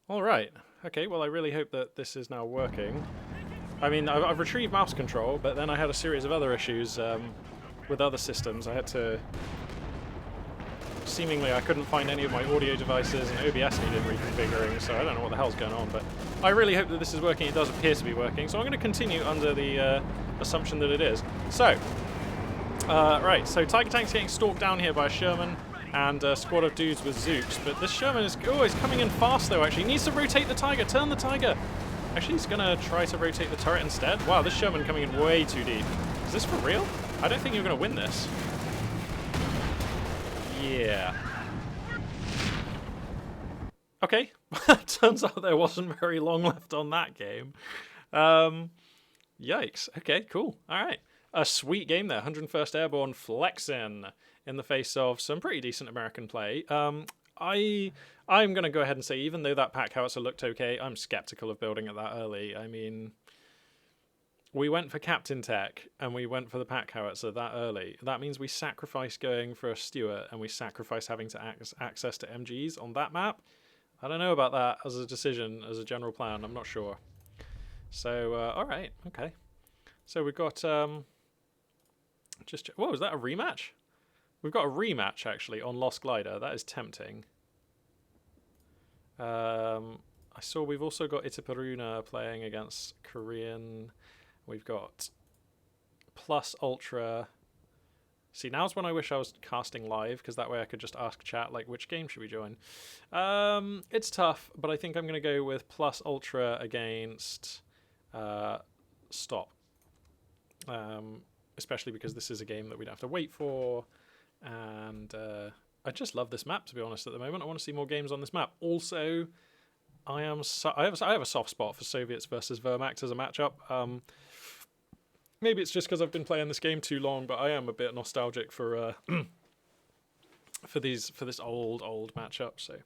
All right. Okay, well, I really hope that this is now working. I mean, I've retrieved mouse control, but then I had a series of other issues with other systems. I had to... Seemingly, I couldn't find any of my audio devices, and OBS needed reconfiguring, so I don't know what the hell's going on, but I really hope that this is working. It does appear to be working, so I'm going to continue under the assumption that it is. So, right, so Tiger Tank's getting stalked down here by a Sherman and a squad of dudes with Zooks, but this Sherman is always coming in fast, though, actually. He needs to rotate the Tiger, turn the Tiger. Actually, he's going to try to rotate the turret instead. Wow, this Sherman coming in way too deep. Is this for real? I don't think you're going to win this. Yeah. Okay. Turns out there wasn't very long left on that game. Yikes. Okay, cool. All right. A sweet game there. 101st Airborne flexing in the face of some pretty decent American play. I'm going to go ahead and say, even though that pack howitzer looked okay, I'm skeptical of building it that early. I mean... We went for Captain Tech, and we went for the pack howitzer that early. That means we sacrifice going for a Stuart, and we sacrifice having to access to MGs on that map. I don't know about that as a decision, as a general plan. I'm not sure. So, all right, okay. So we've got... Whoa, is that a rematch? We've got a rematch, actually, on Lost Glider. That is tempting. I saw we've also got Itaperuna playing against Korean... We've got Plus Ultra. See, now's when I wish I was casting live, because that way I could just ask chat, like, which game should we join? It's tough, but I think I'm going to go with Plus Ultra against Stop. Especially because this is a game that we'd have to wait for. And I just love this map, to be honest, at the moment. I want to see more games on this map. Also, I have a soft spot for Soviets versus Wehrmacht as a matchup. Maybe it's just because I've been playing this game too long, but I am a bit nostalgic for for this old matchup. So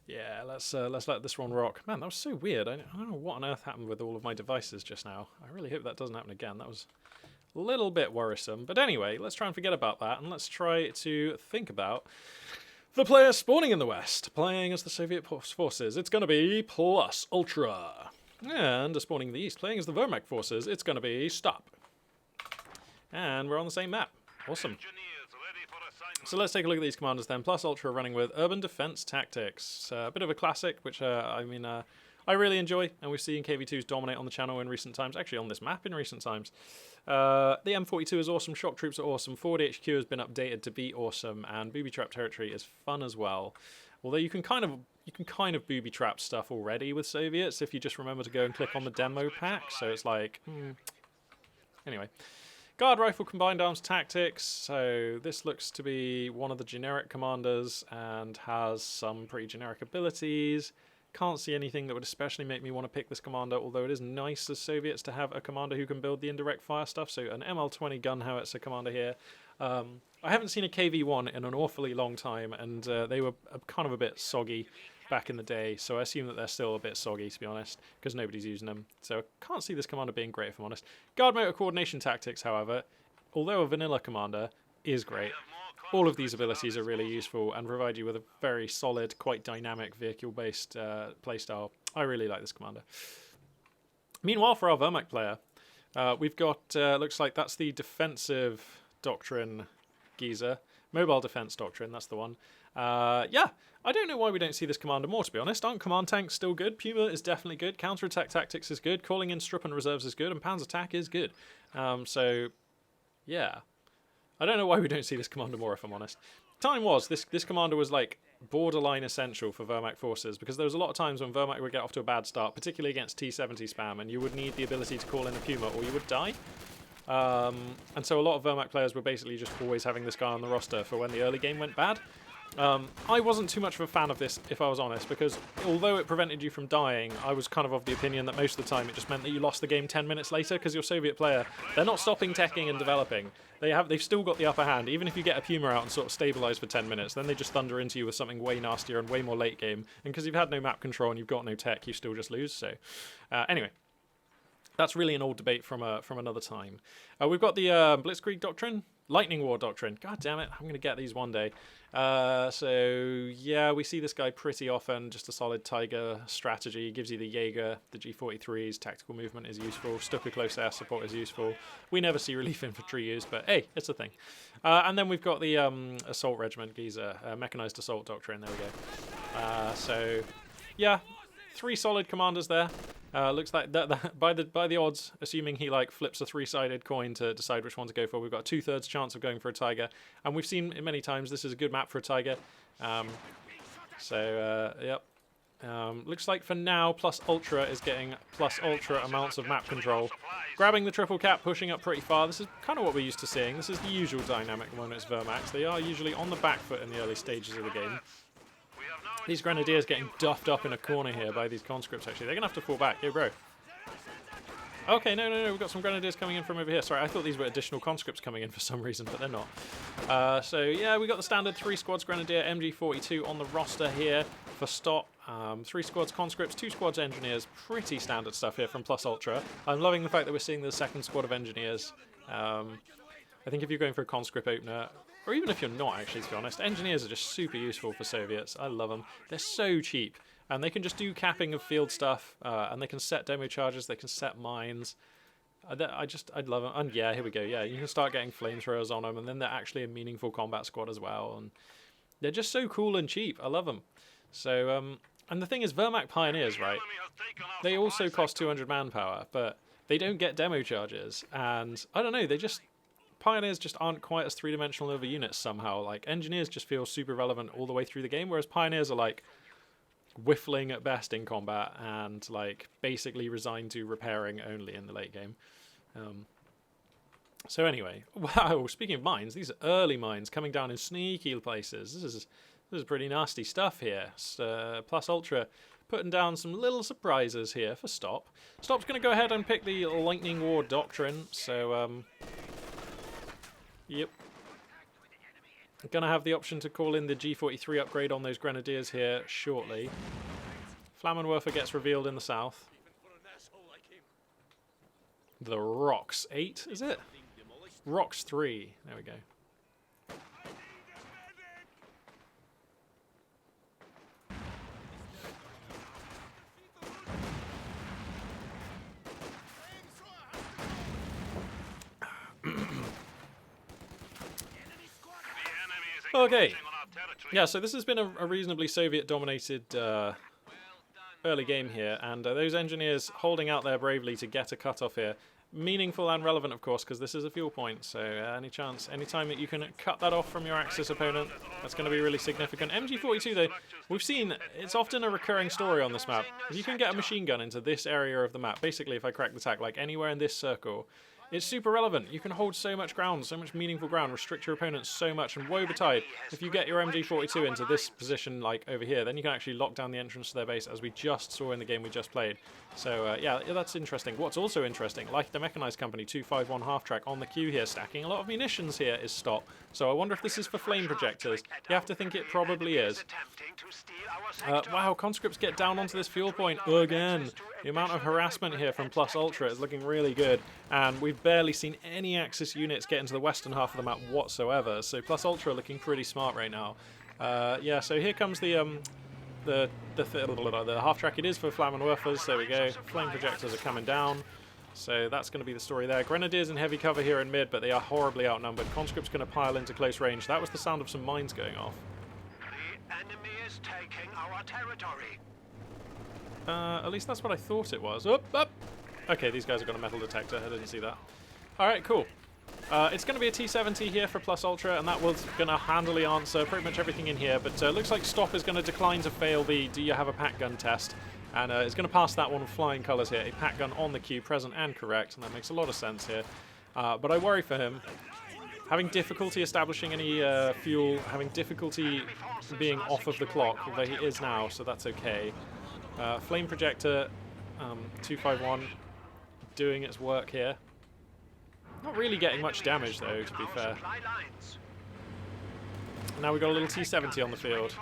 yeah, let's let this one rock. Man, that was so weird. I don't know what on earth happened with all of my devices just now. I really hope that doesn't happen again. That was a little bit worrisome. But anyway, let's try and forget about that, and let's try to think about the player spawning in the West, playing as the Soviet forces. It's going to be Plus Ultra. And spawning in the East, playing as the Wehrmacht forces. It's going to be Stop. And we're on the same map. Awesome. So let's take a look at these commanders then. Plus Ultra running with Urban Defense Tactics. A bit of a classic, which I really enjoy, and we've seen KV2s dominate on the channel in recent times, actually on this map in recent times. The M42 is awesome, Shock Troops are awesome, Forward HQ has been updated to be awesome, and Booby Trap Territory is fun as well. Although you can kind of booby trap stuff already with Soviets if you just remember to go and click on the demo pack, so it's like... Anyway. Guard Rifle Combined Arms Tactics, so this looks to be one of the generic commanders and has some pretty generic abilities. Can't see anything that would especially make me want to pick this commander, although it is nice as Soviets to have a commander who can build the indirect fire stuff, so an ML20 gun howitzer commander here. I haven't seen a KV-1 in an awfully long time, and they were kind of a bit soggy back in the day, so I assume that they're still a bit soggy, to be honest, because nobody's using them. So I can't see this commander being great, if I'm honest. Guard Motor Coordination Tactics, however, although a vanilla commander, is great. All of these abilities are really useful and provide you with a very solid, quite dynamic vehicle-based playstyle. I really like this commander. Meanwhile, for our Wehrmacht player, we've got, looks like that's the Defensive Doctrine Geezer. Mobile Defense Doctrine, that's the one. Yeah, I don't know why we don't see this commander more, to be honest. Aren't command tanks still good? Puma is definitely good. Counterattack tactics is good. Calling in Strupp and reserves is good. And Panzer attack is good. So, yeah. I don't know why we don't see this commander more, if I'm honest. Time was, this commander was like borderline essential for Wehrmacht forces, because there was a lot of times when Wehrmacht would get off to a bad start, particularly against T-70 spam, and you would need the ability to call in a Puma or you would die. And so a lot of Wehrmacht players were basically just always having this guy on the roster for when the early game went bad. I wasn't too much of a fan of this, if I was honest, because although it prevented you from dying, I was kind of the opinion that most of the time it just meant that you lost the game 10 minutes later, because your Soviet player, they're not stopping teching and developing. They've still got the upper hand. Even if you get a Puma out and sort of stabilize for 10 minutes, then they just thunder into you with something way nastier and way more late game. And because you've had no map control and you've got no tech, you still just lose. So, anyway. That's really an old debate from another time. We've got the Blitzkrieg Doctrine. Lightning War Doctrine. God damn it, I'm going to get these one day. So, yeah, we see this guy pretty often. Just a solid Tiger strategy. Gives you the Jaeger, the G43s. Tactical movement is useful. Stuka close air support is useful. We never see relief infantry used, but hey, it's a thing. And then we've got the Assault Regiment Giza. Mechanized Assault Doctrine. There we go. So, yeah, 3 solid commanders there. Looks like that by the odds, assuming he like flips a 3-sided coin to decide which one to go for, we've got a 2/3 chance of going for a Tiger, and we've seen it many times this is a good map for a Tiger. Yep. Looks like for now, Plus Ultra is getting Plus Ultra amounts of map control. Grabbing the triple cap, pushing up pretty far. This is kind of what we're used to seeing. This is the usual dynamic when it's Wehrmacht. They are usually on the back foot in the early stages of the game. These Grenadiers getting duffed up in a corner here by these conscripts, actually. They're going to have to fall back. Yo, bro. Okay, no. We've got some Grenadiers coming in from over here. Sorry, I thought these were additional conscripts coming in for some reason, but they're not. So, yeah, we got the standard 3 squads Grenadier, MG42 on the roster here for stop. 3 squads conscripts, 2 squads engineers. Pretty standard stuff here from Plus Ultra. I'm loving the fact that we're seeing the 2nd squad of engineers. I think if you're going for a conscript opener, or even if you're not, actually, to be honest, engineers are just super useful for Soviets. I love them. They're so cheap, and they can just do capping of field stuff, and they can set demo charges, they can set mines. I'd love them. And yeah, here we go. Yeah, you can start getting flamethrowers on them, and then they're actually a meaningful combat squad as well. And they're just so cool and cheap. I love them. So, and the thing is, Wehrmacht Pioneers, right? They also cost 200 manpower, but they don't get demo charges, and I don't know, Pioneers just aren't quite as 3-dimensional of a unit somehow. Like, Engineers just feel super relevant all the way through the game, whereas Pioneers are, like, whiffling at best in combat and, like, basically resigned to repairing only in the late game. So anyway, wow, speaking of mines, these are early mines coming down in sneaky places. This is pretty nasty stuff here. Plus Ultra putting down some little surprises here for Stop. Stop's going to go ahead and pick the Lightning War Doctrine, so... Yep. Gonna have the option to call in the G43 upgrade on those Grenadiers here shortly. Flammenwerfer gets revealed in the south. The Rocks 8, is it? Rocks 3. There we go. Okay, yeah, so this has been a reasonably Soviet-dominated early game here, and those engineers holding out there bravely to get a cut-off here. Meaningful and relevant, of course, because this is a fuel point, so anytime that you can cut that off from your Axis opponent, that's going to be really significant. MG42, though, we've seen, it's often a recurring story on this map. If you can get a machine gun into this area of the map, basically if I crack the tack, like anywhere in this circle, it's super relevant. You can hold so much ground, so much meaningful ground, restrict your opponents so much, and woe betide, if you get your MG42 into this position, like over here, then you can actually lock down the entrance to their base, as we just saw in the game we just played. So, yeah, that's interesting. What's also interesting, like the Mechanized Company 251 half-track on the queue here, stacking a lot of munitions here is Stop. So I wonder if this is for flame projectors. You have to think it probably is. Wow, conscripts get down onto this fuel point again. The amount of harassment here from Plus Ultra is looking really good, and we've barely seen any Axis units get into the western half of the map whatsoever, so Plus Ultra looking pretty smart right now. Yeah, so here comes the half-track. It is for Flammenwerfers, there we go. Flame projectors are coming down, so that's going to be the story there. Grenadiers in heavy cover here in mid, but they are horribly outnumbered. Conscripts going to pile into close range. That was the sound of some mines going off. The enemy is taking our territory. At least that's what I thought it was. Up! Okay, these guys have got a metal detector. I didn't see that. Alright, cool. It's going to be a T-70 here for Plus Ultra, and that was going to handily answer pretty much everything in here, but looks like Stop is going to decline to fail the do you have a pack gun test, and it's going to pass that one with flying colours here. A pack gun on the queue, present and correct, and that makes a lot of sense here. But I worry for him. Having difficulty establishing any fuel, having difficulty being off of the clock, although he is now, so that's okay. Flame projector 251 doing its work here. Not really getting much damage though, to be fair. Now we've got a little T-70 on the field.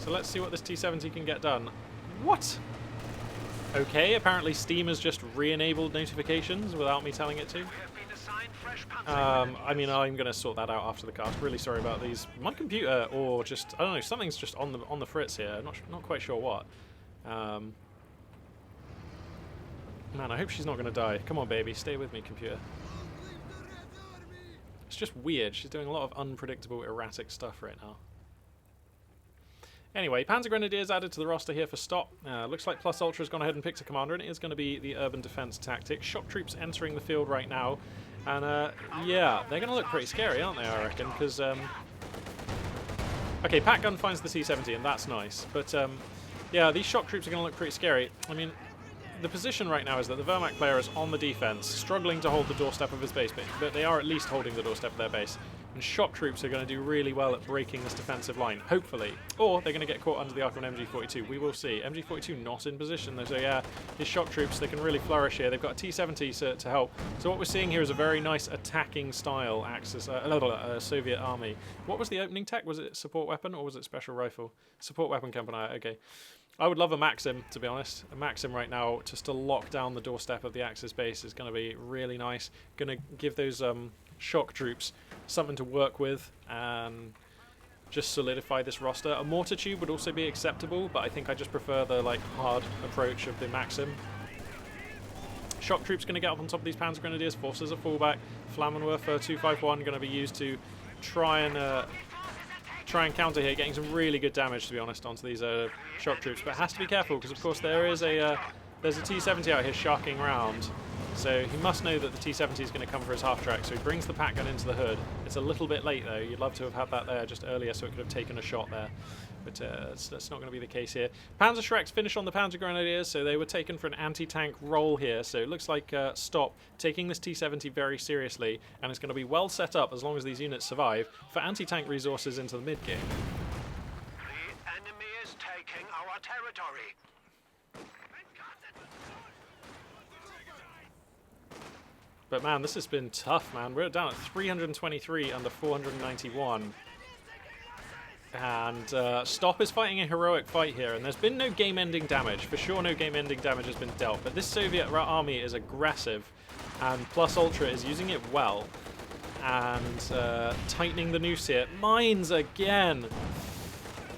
So let's see what this T-70 can get done. What? Okay, apparently Steam has just re-enabled notifications without me telling it to. We have been assigned fresh panzer I mean, I'm going to sort that out after the cast. Really sorry about these. My computer, or just, I don't know, something's just on the fritz here. Not quite sure what. Man, I hope she's not going to die. Come on, baby, stay with me, computer. It's just weird. She's doing a lot of unpredictable, erratic stuff right now. Anyway, Panzer Grenadiers added to the roster here for stop. Looks like Plus Ultra has gone ahead and picked a commander, and it is going to be the urban defense tactic. Shock troops entering the field right now. And yeah, they're going to look pretty scary, aren't they, I reckon? Because, okay, Pat Gun finds the T-70, and that's nice. But, yeah, these shock troops are going to look pretty scary. I mean, the position right now is that the Wehrmacht player is on the defense, struggling to hold the doorstep of his base, but they are at least holding the doorstep of their base. And shock troops are going to do really well at breaking this defensive line, hopefully. Or they're going to get caught under the arc of an MG42. We will see. MG42 not in position, though, so yeah, his shock troops, they can really flourish here. They've got a T-70 to help. So what we're seeing here is a very nice attacking style Axis, Soviet army. What was the opening tech? Was it support weapon or was it special rifle? Support weapon company, okay. I would love a Maxim, to be honest. A Maxim right now, just to lock down the doorstep of the Axis base is going to be really nice. Going to give those shock troops something to work with and just solidify this roster. A mortar tube would also be acceptable, but I think I just prefer the hard approach of the Maxim. Shock troops going to get up on top of these Panzer Grenadiers, forces a fallback. Flammenwerfer 251 going to be used to try and counter here, getting some really good damage, to be honest, onto these shock troops. But has to be careful because, of course, there's a T-70 out here sharking around. So he must know that the T-70 is going to come for his half-track, so he brings the Pat Gun into the hood. It's a little bit late, though. You'd love to have had that there just earlier so it could have taken a shot there. But that's not going to be the case here. Panzer Shreks finish on the Panzer Grenadiers, so they were taken for an anti-tank role here. So it looks like Stop taking this T-70 very seriously, and it's going to be well set up, as long as these units survive, for anti-tank resources into the mid-game. The enemy is taking our territory. But man, this has been tough, man. We're down at 323 under 491. And Stop is fighting a heroic fight here, and there's been no game-ending damage. For sure, no game-ending damage has been dealt. But this Soviet army is aggressive, and Plus Ultra is using it well. And tightening the noose here. Mines again!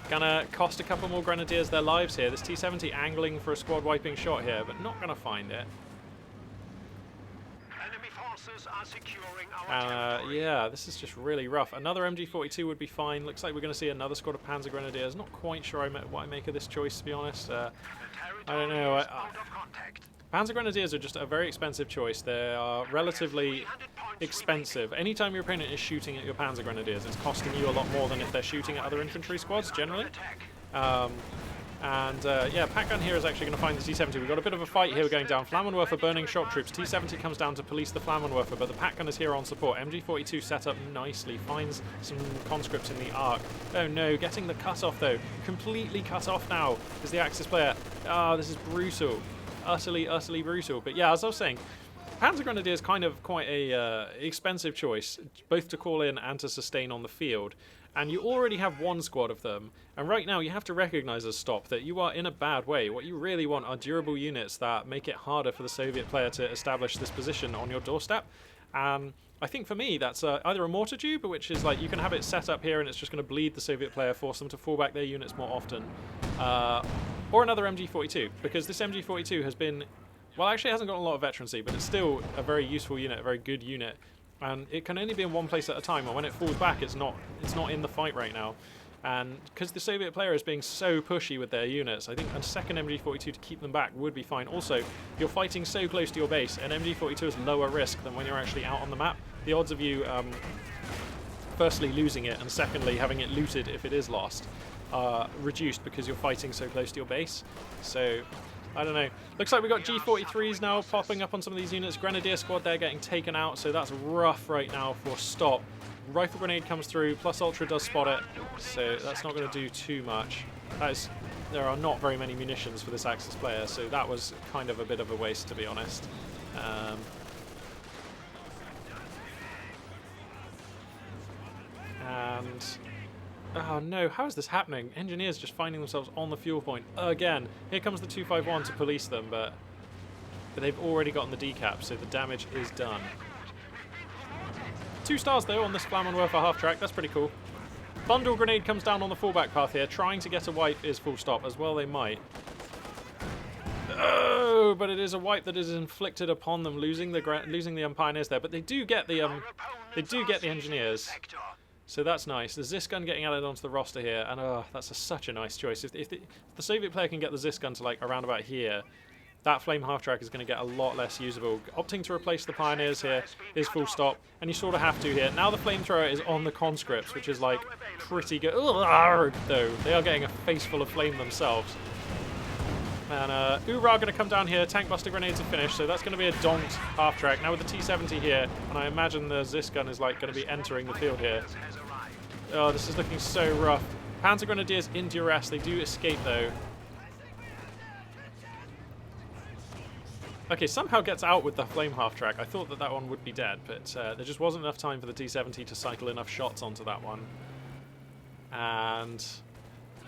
Gonna cost a couple more Grenadiers their lives here. This T-70 angling for a squad-wiping shot here, but not gonna find it. Are securing our territory. Yeah, this is just really rough. Another MG42 would be fine. Looks like we're going to see another squad of Panzer Grenadiers. Not quite sure what I make of this choice, to be honest. I don't know. Panzer Grenadiers are just a very expensive choice. They are relatively expensive. Anytime your opponent is shooting at your Panzer Grenadiers, it's costing you a lot more than if they're shooting at other infantry squads, generally. Yeah, Pat Gun here is actually going to find the T-70. We've got a bit of a fight here going down. Flammenwerfer burning shock troops. T-70 comes down to police the Flammenwerfer, but the Pat Gun is here on support. MG42 set up nicely, finds some conscripts in the arc. Oh no, getting the cut-off though. Completely cut off now is the Axis player. Ah, this is brutal. Utterly, utterly brutal. But yeah, as I was saying, Panzer Grenadier is kind of quite a expensive choice, both to call in and to sustain on the field. And you already have one squad of them, and right now you have to recognize as Stop that you are in a bad way. What you really want are durable units that make it harder for the Soviet player to establish this position on your doorstep. I think for me that's either a mortar tube, which is like you can have it set up here and it's just going to bleed the Soviet player, force them to fall back their units more often, or another MG42, because this MG42 has been, well, actually it hasn't got a lot of veterancy, but it's still a very useful unit, a very good unit. And it can only be in one place at a time, and when it falls back, it's not in the fight right now. And because the Soviet player is being so pushy with their units, I think a second MG42 to keep them back would be fine. Also, you're fighting so close to your base, and MG42 is lower risk than when you're actually out on the map. The odds of you, firstly, losing it, and secondly, having it looted if it is lost, are reduced because you're fighting so close to your base. So I don't know. Looks like we've got G43s now popping up on some of these units. Grenadier squad there getting taken out, so that's rough right now for Stop. Rifle grenade comes through, Plus Ultra does spot it, so that's not going to do too much. There are not very many munitions for this Axis player, so that was kind of a bit of a waste, to be honest. And Oh no, how is this happening? Engineers just finding themselves on the fuel point again. Here comes the 251 to police them, but they've already gotten the decap, so the damage is done. 2 stars though on this Flammenwerfer half track, that's pretty cool. Bundle grenade comes down on the fallback path here, trying to get a wipe is full stop, as well they might. Oh, but it is a wipe that is inflicted upon them, losing the pioneers there, but they do get the engineers. So that's nice. The Zis gun getting added onto the roster here, and that's such a nice choice. If the Soviet player can get the Zis gun to like around about here, that flame half-track is going to get a lot less usable. Opting to replace the pioneers here is full stop, and you sort of have to here. Now the flamethrower is on the conscripts, which is like pretty good. Though they are getting a face full of flame themselves. And Ura going to come down here. Tank buster grenades are finished, so that's going to be a donked half-track. Now with the T-70 here, and I imagine the Zis gun is like going to be entering the field here. Oh, this is looking so rough. Panzer Grenadiers in duress. They do escape though. Okay, somehow gets out with the flame half-track. I thought that one would be dead, but there just wasn't enough time for the T-70 to cycle enough shots onto that one. And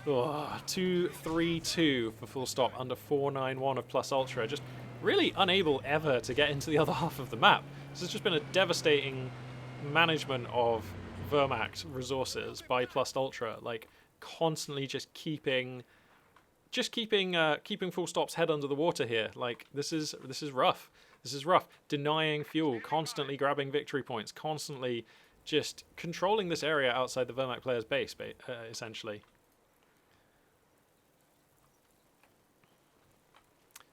2-3-2 for full stop under 491 of plus ultra. Just really unable ever to get into the other half of the map. This has just been a devastating management of Wehrmacht resources by plus ultra, like constantly just keeping full stop's head under the water here. Like this is rough. This is rough. Denying fuel, constantly grabbing victory points, constantly just controlling this area outside the Wehrmacht player's base, essentially.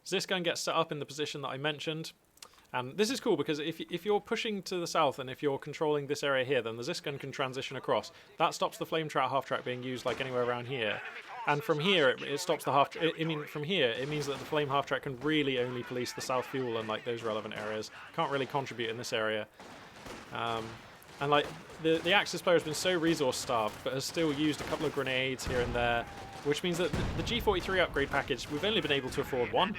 This gun gets set up in the position that I mentioned. And this is cool because if you're pushing to the south and if you're controlling this area here, then the Zis gun can transition across. That stops the flame trap half track being used like anywhere around here. And from here, it stops the half. From here, it means that the flame half track can really only police the south fuel and like those relevant areas. Can't really contribute in this area. And like the Axis player has been so resource starved, but has still used a couple of grenades here and there, which means that the G43 upgrade package, we've only been able to afford one.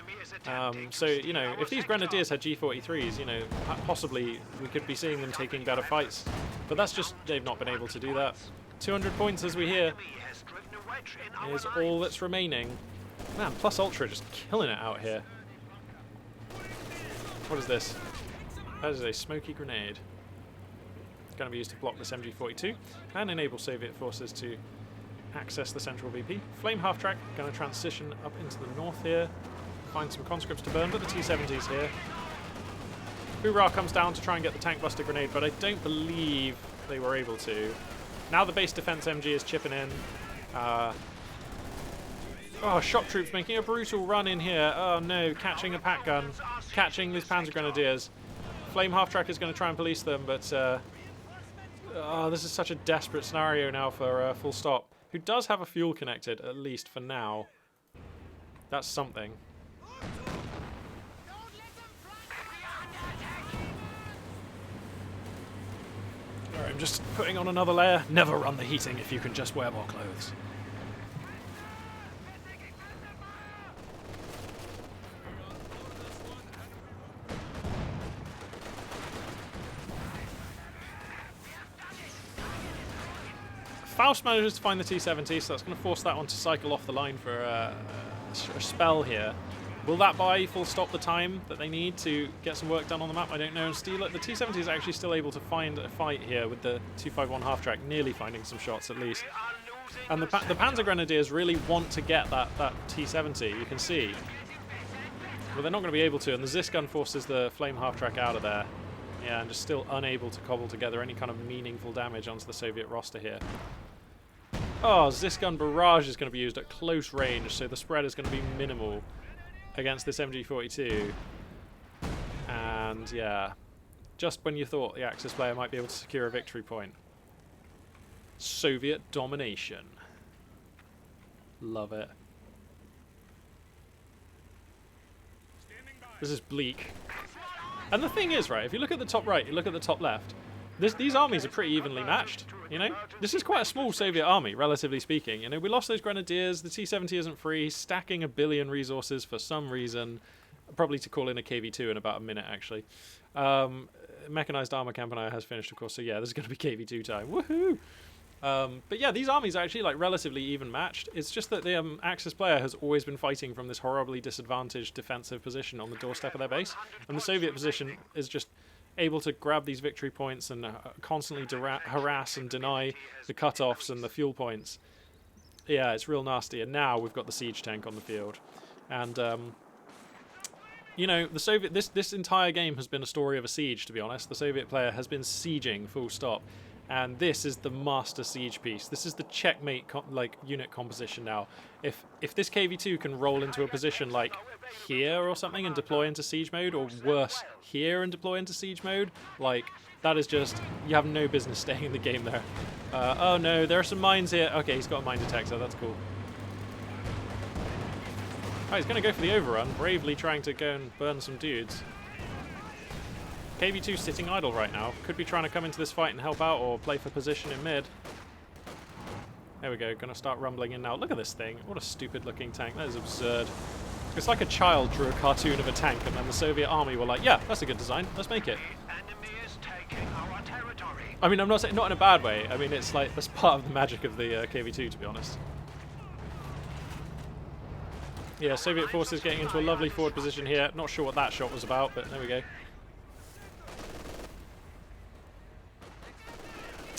So, you know, if these Grenadiers had G43s, you know, possibly we could be seeing them taking better fights. But that's just, they've not been able to do that. 200 points, as we hear, is all that's remaining. Man, plus ultra just killing it out here. What is this? That is a smoky grenade. It's going to be used to block this MG42 and enable Soviet forces to access the central VP. Flame half-track, going to transition up into the north here. Find some conscripts to burn, but the T-70's here. Hoorah comes down to try and get the tank buster grenade, but I don't believe they were able to. Now the base defense MG is chipping in. Shock troops making a brutal run in here. Oh no, catching a pack gun. Catching these Panzer Grenadiers. Flame half-track is going to try and police them, but this is such a desperate scenario now for full stop. Who does have a fuel connected, at least for now. That's something. Alright, I'm just putting on another layer. Never run the heating if you can just wear more clothes. Faust manages to find the T-70, so that's going to force that one to cycle off the line for a spell here. Will that buy full stop the time that they need to get some work done on the map? I don't know. And steal it. The T-70 is actually still able to find a fight here with the 251 half-track, nearly finding some shots at least. And the Panzer Grenadiers really want to get that T-70, you can see. But they're not going to be able to, and the Zis gun forces the flame half-track out of there. Yeah, and just still unable to cobble together any kind of meaningful damage onto the Soviet roster here. Oh, Zis gun barrage is going to be used at close range, so the spread is going to be minimal against this MG42. And yeah, just when you thought the Axis player might be able to secure a victory point. Soviet domination. Love it. This is bleak. And the thing is, right, if you look at the top right, you look at the top left, these armies are pretty evenly matched, you know? This is quite a small Soviet army, relatively speaking. You know, we lost those Grenadiers, the T-70 isn't free, stacking 1 billion resources for some reason, probably to call in a KV-2 in about a minute, actually. Mechanized armor camp and I has finished, of course, so yeah, this is going to be KV-2 time. Woohoo! But yeah, these armies are actually like relatively even matched. It's just that the Axis player has always been fighting from this horribly disadvantaged defensive position on the doorstep of their base, and the Soviet position is just able to grab these victory points and constantly harass and deny the cutoffs and the fuel points. Yeah, it's real nasty. And now we've got the siege tank on the field, and you know, the Soviet this entire game has been a story of a siege. To be honest, the Soviet player has been sieging full stop. And this is the master siege piece. This is the checkmate unit composition now. If this KV2 can roll into a position like here or something and deploy into siege mode, or worse, here and deploy into siege mode, like that is just, you have no business staying in the game there. Oh no, there are some mines here. Okay, he's got a mine detector. That's cool. Oh, he's going to go for the overrun, bravely trying to go and burn some dudes. KV2 sitting idle right now. Could be trying to come into this fight and help out or play for position in mid. There we go. Going to start rumbling in now. Look at this thing. What a stupid looking tank. That is absurd. It's like a child drew a cartoon of a tank and then the Soviet army were like, yeah, that's a good design. Let's make it. Enemy is taking our territory. I mean, I'm not saying, not in a bad way. I mean, it's like, that's part of the magic of the KV2, to be honest. Yeah, Soviet forces getting into a lovely forward position here. Not sure what that shot was about, but there we go.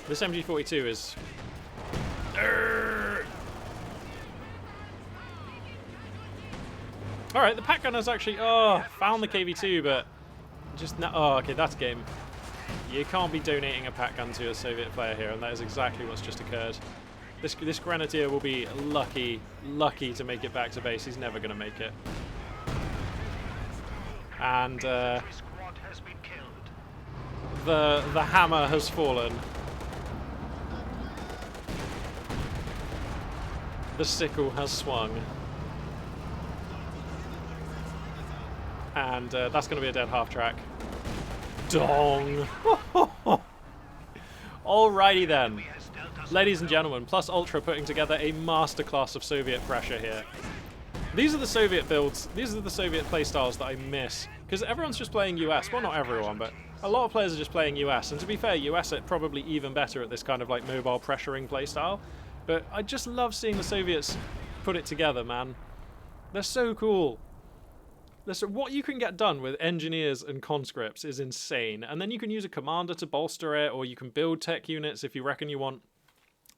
This MG42 is... Alright, the pack gunner's actually... Oh, found the KV2, but... just no... Oh, okay, that's game. You can't be donating a pack gun to a Soviet player here, and that is exactly what's just occurred. This Grenadier will be lucky to make it back to base. He's never going to make it. And the hammer has fallen. The sickle has swung. And that's going to be a dead half-track. Dong! Alrighty then. Ladies and gentlemen, Plus Ultra putting together a masterclass of Soviet pressure here. These are the Soviet builds, these are the Soviet playstyles that I miss. Because everyone's just playing US. Well, not everyone, but a lot of players are just playing US. And to be fair, US are probably even better at this kind of like mobile pressuring playstyle. But I just love seeing the Soviets put it together, man. They're so cool. What you can get done with engineers and conscripts is insane. And then you can use a commander to bolster it, or you can build tech units if you reckon you want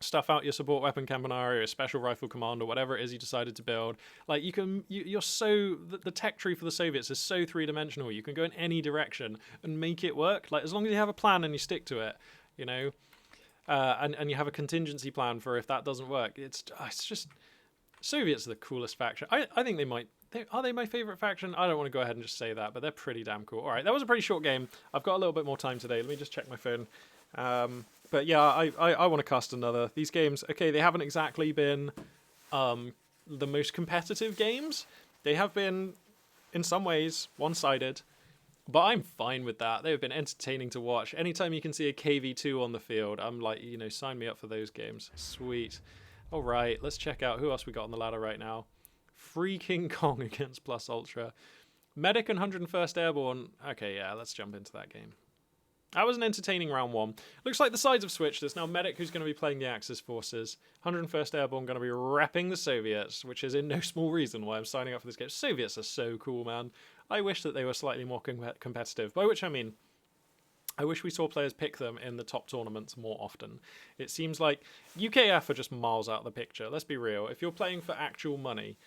stuff out your support weapon Campanari or a special rifle command or whatever it is you decided to build. Like you're so, the tech tree for the Soviets is so three-dimensional. You can go in any direction and make it work. Like as long as you have a plan and you stick to it, you know, and you have a contingency plan for if that doesn't work. It's just, Soviets are the coolest faction. I think are they my favorite faction? I don't want to go ahead and just say that, but they're pretty damn cool. All right, that was a pretty short game. I've got a little bit more time today. Let me just check my phone. But yeah, I want to cast another. These games, okay, they haven't exactly been the most competitive games. They have been, in some ways, one-sided. But I'm fine with that. They've been entertaining to watch. Anytime you can see a KV2 on the field, I'm like, you know, sign me up for those games. Sweet. All right, let's check out who else we got on the ladder right now. Free King Kong against Plus Ultra. Medic and 101st Airborne. Okay, yeah, let's jump into that game. That was an entertaining round one. Looks like the sides have switched. There's now Medic who's going to be playing the Axis forces. 101st Airborne going to be repping the Soviets, which is in no small reason why I'm signing up for this game. Soviets are so cool, man. I wish that they were slightly more competitive, by which I mean, I wish we saw players pick them in the top tournaments more often. It seems like UKF are just miles out of the picture. Let's be real. If you're playing for actual money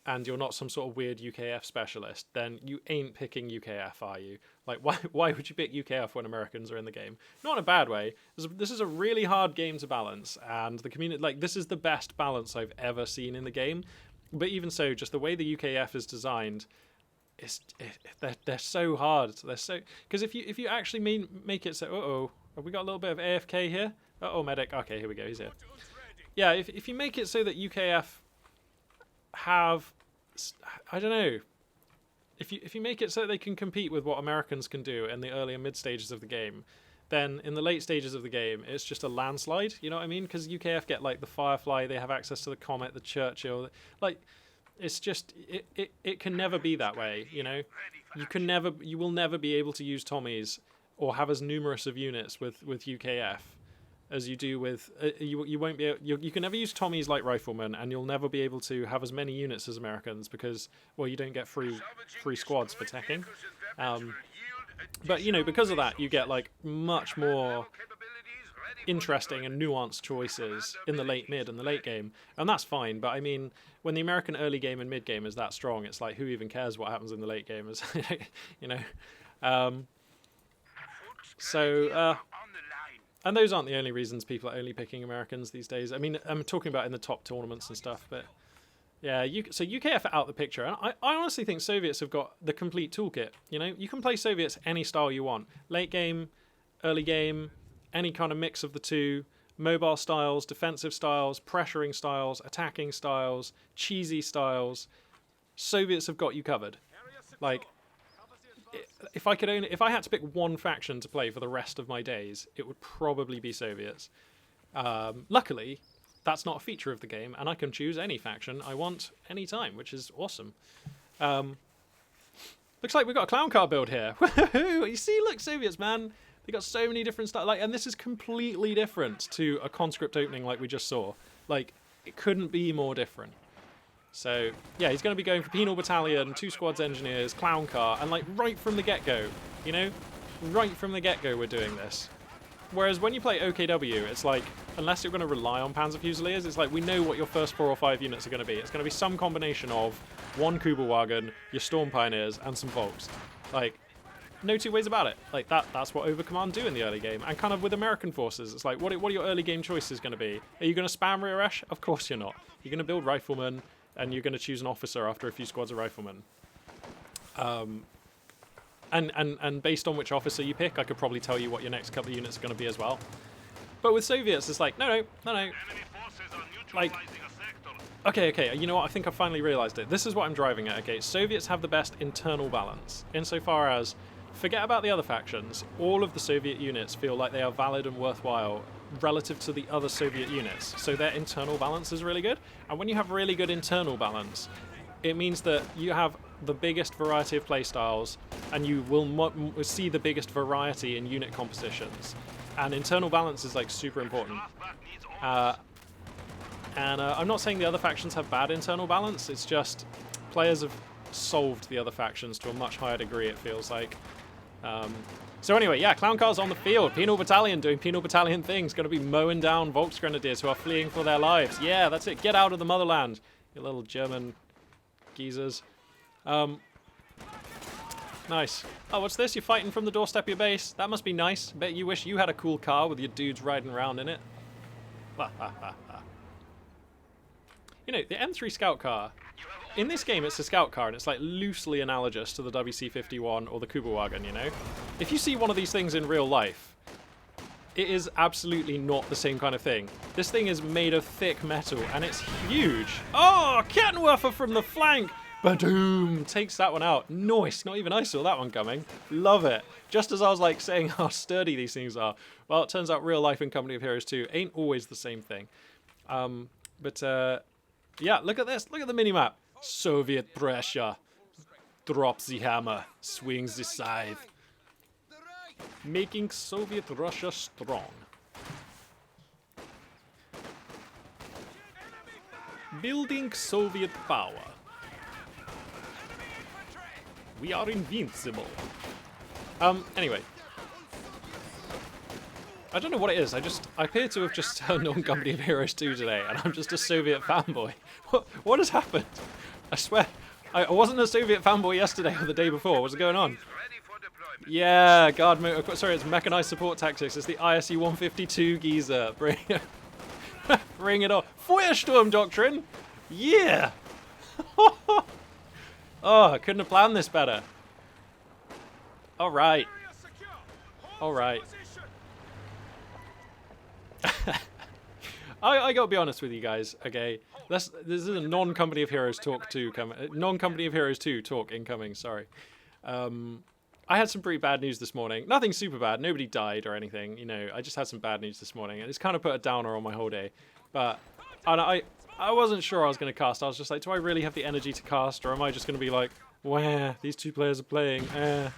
and you're not some sort of weird UKF specialist, then you ain't picking UKF, are you? Like, why would you pick UKF when Americans are in the game? Not in a bad way. This is a really hard game to balance, and the community, like, this is the best balance I've ever seen in the game. But even so, just the way the UKF is designed, they're so hard. They're so, because if you actually make it so, have we got a little bit of AFK here? Medic. Okay, here we go. He's here. Yeah, if you make it so that UKF have, I don't know, if you make it so that they can compete with what Americans can do in the early and mid stages of the game, then in the late stages of the game it's just a landslide. You know what I mean? Because UKF get like the Firefly, they have access to the Comet, the Churchill, like. It's just it can never be that way, you know. You will never be able to use Tommies or have as numerous of units with UKF as you do with you won't be able, you can never use Tommy's light riflemen, and you'll never be able to have as many units as Americans because, well, you don't get free squads for teching. But you know, because of that, you get like much more interesting and nuanced choices in the late mid and the late game, and that's fine. But I mean, when the American early game and mid game is that strong, it's like, who even cares what happens in the late game? Is you know. And those aren't the only reasons people are only picking Americans these days. I mean, I'm talking about in the top tournaments and stuff, but yeah, so UKF are out the picture. And I honestly think Soviets have got the complete toolkit. You know, you can play Soviets any style you want. Late game, early game, any kind of mix of the two. Mobile styles, defensive styles, pressuring styles, attacking styles, cheesy styles. Soviets have got you covered. Like, if I had to pick one faction to play for the rest of my days, it would probably be Soviets. Luckily, that's not a feature of the game, and I can choose any faction I want anytime, which is awesome. Looks like we've got a clown car build here. You see, look, Soviets, man. They got so many different styles, like, and this is completely different to a conscript opening like we just saw. Like, it couldn't be more different. So, yeah, he's going to be going for Penal Battalion, 2 squads engineers, clown car, and like right from the get-go, you know? Right from the get-go we're doing this. Whereas when you play OKW, it's like, unless you're going to rely on Panzer Fusiliers, it's like, we know what your first 4 or 5 units are going to be. It's going to be some combination of 1 Kubelwagen, your Storm Pioneers, and some Volks. Like, no two ways about it. Like, that's what Overcommand do in the early game. And kind of with American forces, it's like, what are your early game choices going to be? Are you going to spam rear esh? Of course you're not. You're going to build riflemen, and you're going to choose an officer after a few squads of riflemen. And based on which officer you pick, I could probably tell you what your next couple of units are going to be as well. But with Soviets, it's like, no. Like, okay, you know what? I think I finally realized it. This is what I'm driving at, okay? Soviets have the best internal balance, insofar as, forget about the other factions, all of the Soviet units feel like they are valid and worthwhile relative to the other Soviet units. So their internal balance is really good. And when you have really good internal balance, it means that you have the biggest variety of playstyles, and you will see the biggest variety in unit compositions. And internal balance is like super important. I'm not saying the other factions have bad internal balance, it's just players have solved the other factions to a much higher degree, it feels like. So anyway, yeah, clown cars on the field. Penal Battalion doing Penal Battalion things. Going to be mowing down Volksgrenadiers who are fleeing for their lives. Yeah, that's it. Get out of the motherland, you little German geezers. Nice. Oh, what's this? You're fighting from the doorstep of your base? That must be nice. Bet you wish you had a cool car with your dudes riding around in it. You know, the M3 Scout car, in this game it's a Scout car, and it's like loosely analogous to the WC-51 or the Kubelwagen, you know? If you see one of these things in real life, it is absolutely not the same kind of thing. This thing is made of thick metal, and it's huge. Oh, Kettenwerfer from the flank! Badoom! Takes that one out. Nice. Not even I saw that one coming. Love it. Just as I was like saying how sturdy these things are. Well, it turns out real life in Company of Heroes 2 ain't always the same thing. Yeah, look at this. Look at the minimap. Soviet pressure. Drops the hammer. Swings the scythe. Making Soviet Russia strong. Building Soviet power. We are invincible. Anyway. I don't know what it is. I appear to have just turned on Company of Heroes 2 today, and I'm just a Soviet fanboy. What has happened? I swear, I wasn't a Soviet fanboy yesterday or the day before. What's going on? Yeah, guard motor. Sorry, it's mechanized support tactics. It's the ISE 152 geezer. Bring it on. Feuersturm doctrine. Yeah. Oh, I couldn't have planned this better. All right. All right. I gotta be honest with you guys, okay? This is a non-Company of Heroes talk 2 coming. Non-Company of Heroes 2 talk incoming. Sorry. I had some pretty bad news this morning. Nothing super bad. Nobody died or anything. You know, I just had some bad news this morning, and it's kind of put a downer on my whole day. But I wasn't sure I was going to cast. I was just like, do I really have the energy to cast, or am I just going to be like, Where these two players are playing.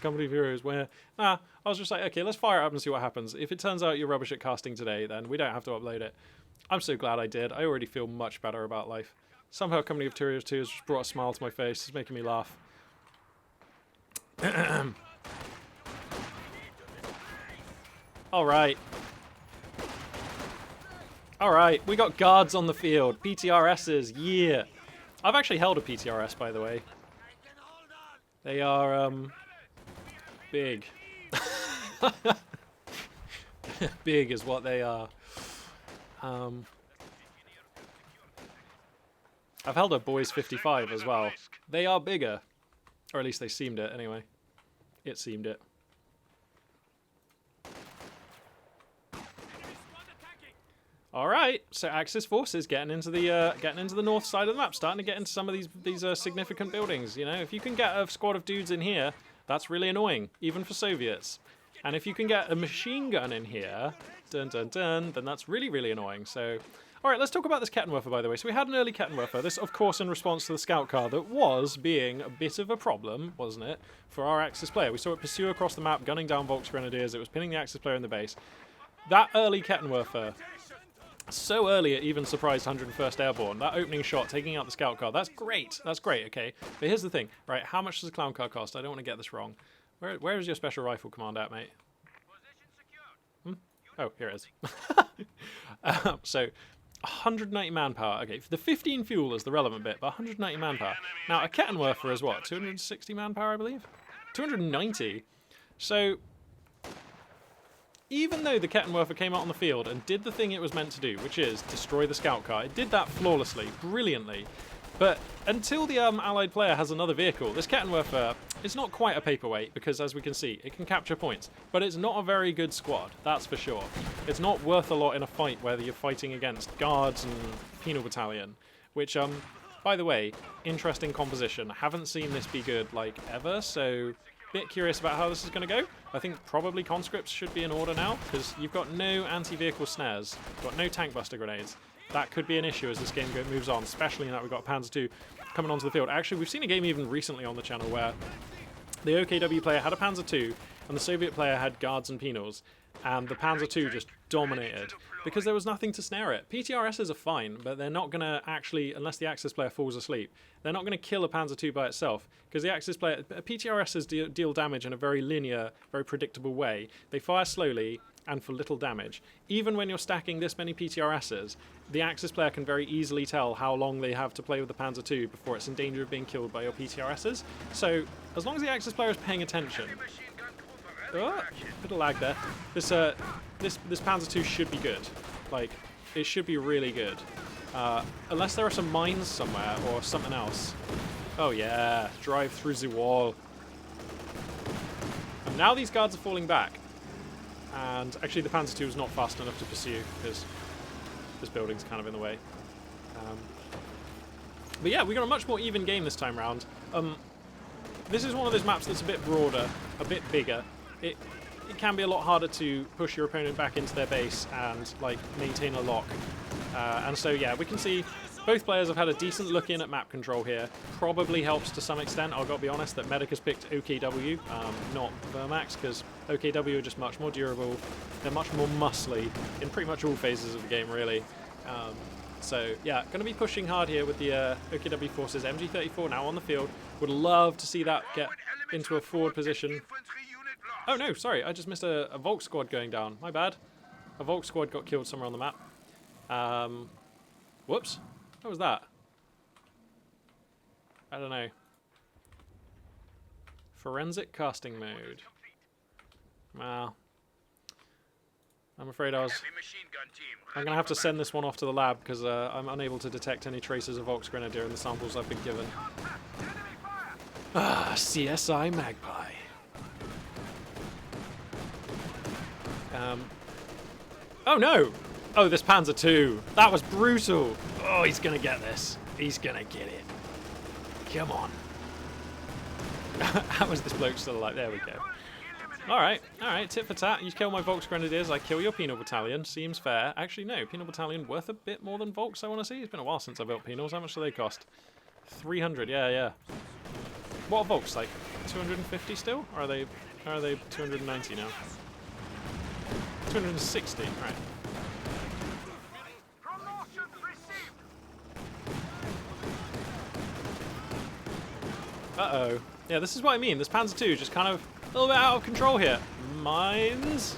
Company of Heroes. Where? I was just like, okay, let's fire it up and see what happens. If it turns out you're rubbish at casting today, then we don't have to upload it. I'm so glad I did. I already feel much better about life. Somehow Company of Heroes 2 has just brought a smile to my face. It's making me laugh. Alright. Alright, we got guards on the field. PTRSs, yeah. I've actually held a PTRS, by the way. They are, big. Big is what they are. I've held a Boys 55 as well. They are bigger. Or at least they seemed it, anyway. It seemed it. All right, so Axis forces getting into the north side of the map, starting to get into some of these significant buildings. You know, if you can get a squad of dudes in here, that's really annoying, even for Soviets. And if you can get a machine gun in here, dun dun dun, then that's really, really annoying. So, all right, let's talk about this Kettenwerfer, by the way. So we had an early Kettenwerfer. This, of course, in response to the scout car that was being a bit of a problem, wasn't it, for our Axis player. We saw it pursue across the map, gunning down Volksgrenadiers. It was pinning the Axis player in the base. That early Kettenwerfer, so early it even surprised 101st Airborne. That opening shot, taking out the scout car, that's great. That's great, okay. But here's the thing, right, how much does a clown car cost? I don't want to get this wrong. Where is your special rifle command at, mate? Oh, here it is. So, 190 manpower. Okay, the 15 fuel is the relevant bit, but 190 manpower. Now, a Kettenwerfer is what? 260 manpower, I believe? 290? So, even though the Kettenwerfer came out on the field and did the thing it was meant to do, which is destroy the scout car, it did that flawlessly, brilliantly. But until the Allied player has another vehicle, this Kettenwerfer is not quite a paperweight because, as we can see, it can capture points. But it's not a very good squad, that's for sure. It's not worth a lot in a fight whether you're fighting against guards and penal battalion, which, by the way, interesting composition. Haven't seen this be good, like, ever, so bit curious about how this is going to go. I think probably conscripts should be in order now, because you've got no anti-vehicle snares, you've got no tank buster grenades. That could be an issue as this game moves on, especially now we've got Panzer II coming onto the field. Actually, we've seen a game even recently on the channel where the OKW player had a Panzer II and the Soviet player had guards and penals, and the Panzer II just dominated because there was nothing to snare it. PTRSs are fine, but they're not going to actually, unless the Axis player falls asleep, they're not going to kill a Panzer II by itself, because the Axis player, PTRSs deal damage in a very linear, very predictable way. They fire slowly and for little damage. Even when you're stacking this many PTRSs, the Axis player can very easily tell how long they have to play with the Panzer II before it's in danger of being killed by your PTRSs. So, as long as the Axis player is paying attention... Oh, bit of lag there. This Panzer II should be good. Like, it should be really good. Unless there are some mines somewhere or something else. Oh yeah, drive through the wall. And now these guards are falling back. And actually the Panzer II is not fast enough to pursue because this building's kind of in the way. But yeah, we got a much more even game this time round. This is one of those maps that's a bit broader, a bit bigger. It can be a lot harder to push your opponent back into their base and like maintain a lock. And so yeah, we can see both players have had a decent look in at map control here. Probably helps to some extent, I've got to be honest, that Medic has picked OKW, not Wehrmacht, because OKW are just much more durable. They're much more muscly in pretty much all phases of the game, really. So yeah, going to be pushing hard here with the OKW forces. MG34 now on the field. Would love to see that get into a forward position. Oh no, sorry, I just missed a Volk squad going down. My bad. A Volk squad got killed somewhere on the map. Whoops. What was that? I don't know. Forensic casting mode. Well, I'm afraid I'm going to have to send this one off to the lab because I'm unable to detect any traces of Volksgrenadier in the samples I've been given. Ah, CSI Magpie. Oh no! Oh, this Panzer II. That was brutal. Oh, he's going to get this. He's going to get it. Come on. How is this bloke still alive? There we go. Alright, tit for tat. You kill my Volksgrenadiers, I kill your Penal Battalion. Seems fair. Actually, no. Penal Battalion worth a bit more than Volks, I want to see. It's been a while since I built Penals. How much do they cost? 300, yeah. What are Volks, like 250 still? Or are they 290 now? 260, right. Promotion received. Uh-oh. Yeah, this is what I mean. This Panzer II is just kind of a little bit out of control here. Mines?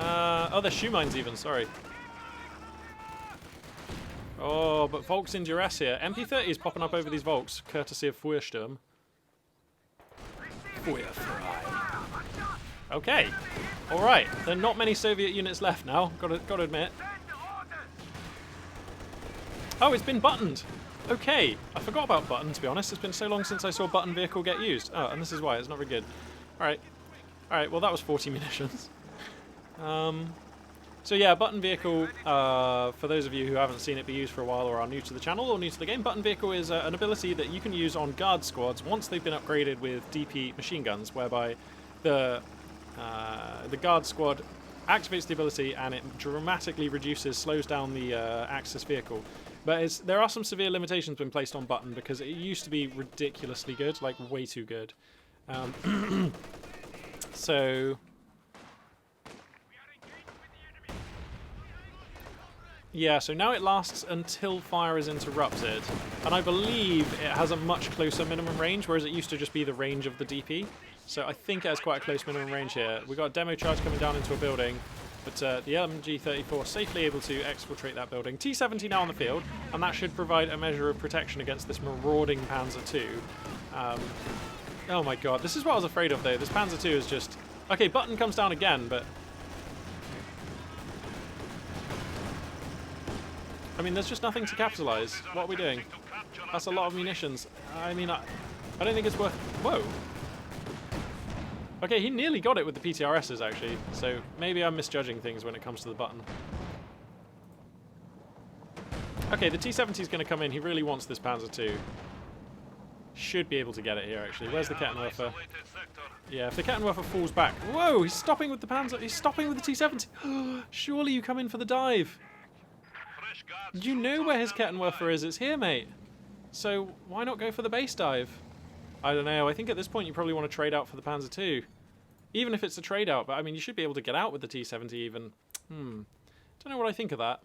Oh, they're shoe mines even, sorry. Oh, but Volks in duress here. MP30 is popping up over these Volks, courtesy of Feuersturm. Okay. Alright. There are not many Soviet units left now, gotta admit. Oh, it's been buttoned. Okay. I forgot about button, to be honest. It's been so long since I saw button vehicle get used. Oh, and this is why. It's not very good. Alright. Alright, well that was 40 munitions. So yeah, button vehicle, for those of you who haven't seen it be used for a while or are new to the channel or new to the game, button vehicle is an ability that you can use on guard squads once they've been upgraded with DP machine guns, whereby the guard squad activates the ability and it dramatically slows down the Axis vehicle. But there are some severe limitations been placed on button because it used to be ridiculously good, like way too good. So... yeah, so now it lasts until fire is interrupted, and I believe it has a much closer minimum range, whereas it used to just be the range of the DP. So I think it has quite a close minimum range here. We've got a demo charge coming down into a building, but the MG34 safely able to exfiltrate that building. T-70 now on the field, and that should provide a measure of protection against this marauding Panzer II. Oh my god, this is what I was afraid of though. This Panzer II is just... okay, button comes down again, but... I mean, there's just nothing to capitalise. What are we doing? That's a lot of munitions. I mean, I don't think it's worth... whoa. Okay, he nearly got it with the PTRSs, actually. So maybe I'm misjudging things when it comes to the button. Okay, the T-70 is going to come in. He really wants this Panzer II. Should be able to get it here, actually. Where's the Kettenwerfer? Yeah, if the Kettenwerfer falls back... whoa, he's stopping with the Panzer... he's stopping with the T-70. Surely you come in for the dive. You know where his Kettenwerfer is. It's here, mate. So why not go for the base dive? I don't know. I think at this point you probably want to trade out for the Panzer II. Even if it's a trade out, but I mean, you should be able to get out with the T-70 even. Don't know what I think of that.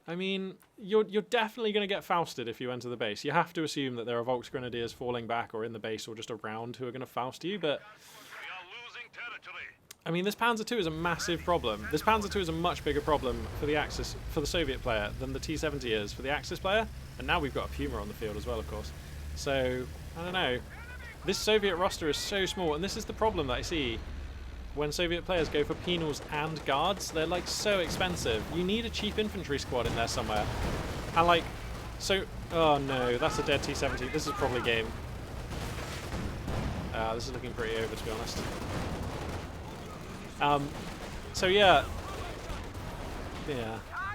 I mean, you're definitely going to get Fausted if you enter the base. You have to assume that there are Volksgrenadiers falling back or in the base or just around who are going to Faust you, but... I mean, this Panzer II is a massive problem. This Panzer II is a much bigger problem for the Axis, for the Soviet player, than the T-70 is for the Axis player. And now we've got a Puma on the field as well, of course. So, I don't know. This Soviet roster is so small, and this is the problem that I see when Soviet players go for penals and guards. They're, like, so expensive. You need a cheap infantry squad in there somewhere. And, like, so... oh, no, that's a dead T-70. This is probably game. This is looking pretty over, to be honest. So yeah.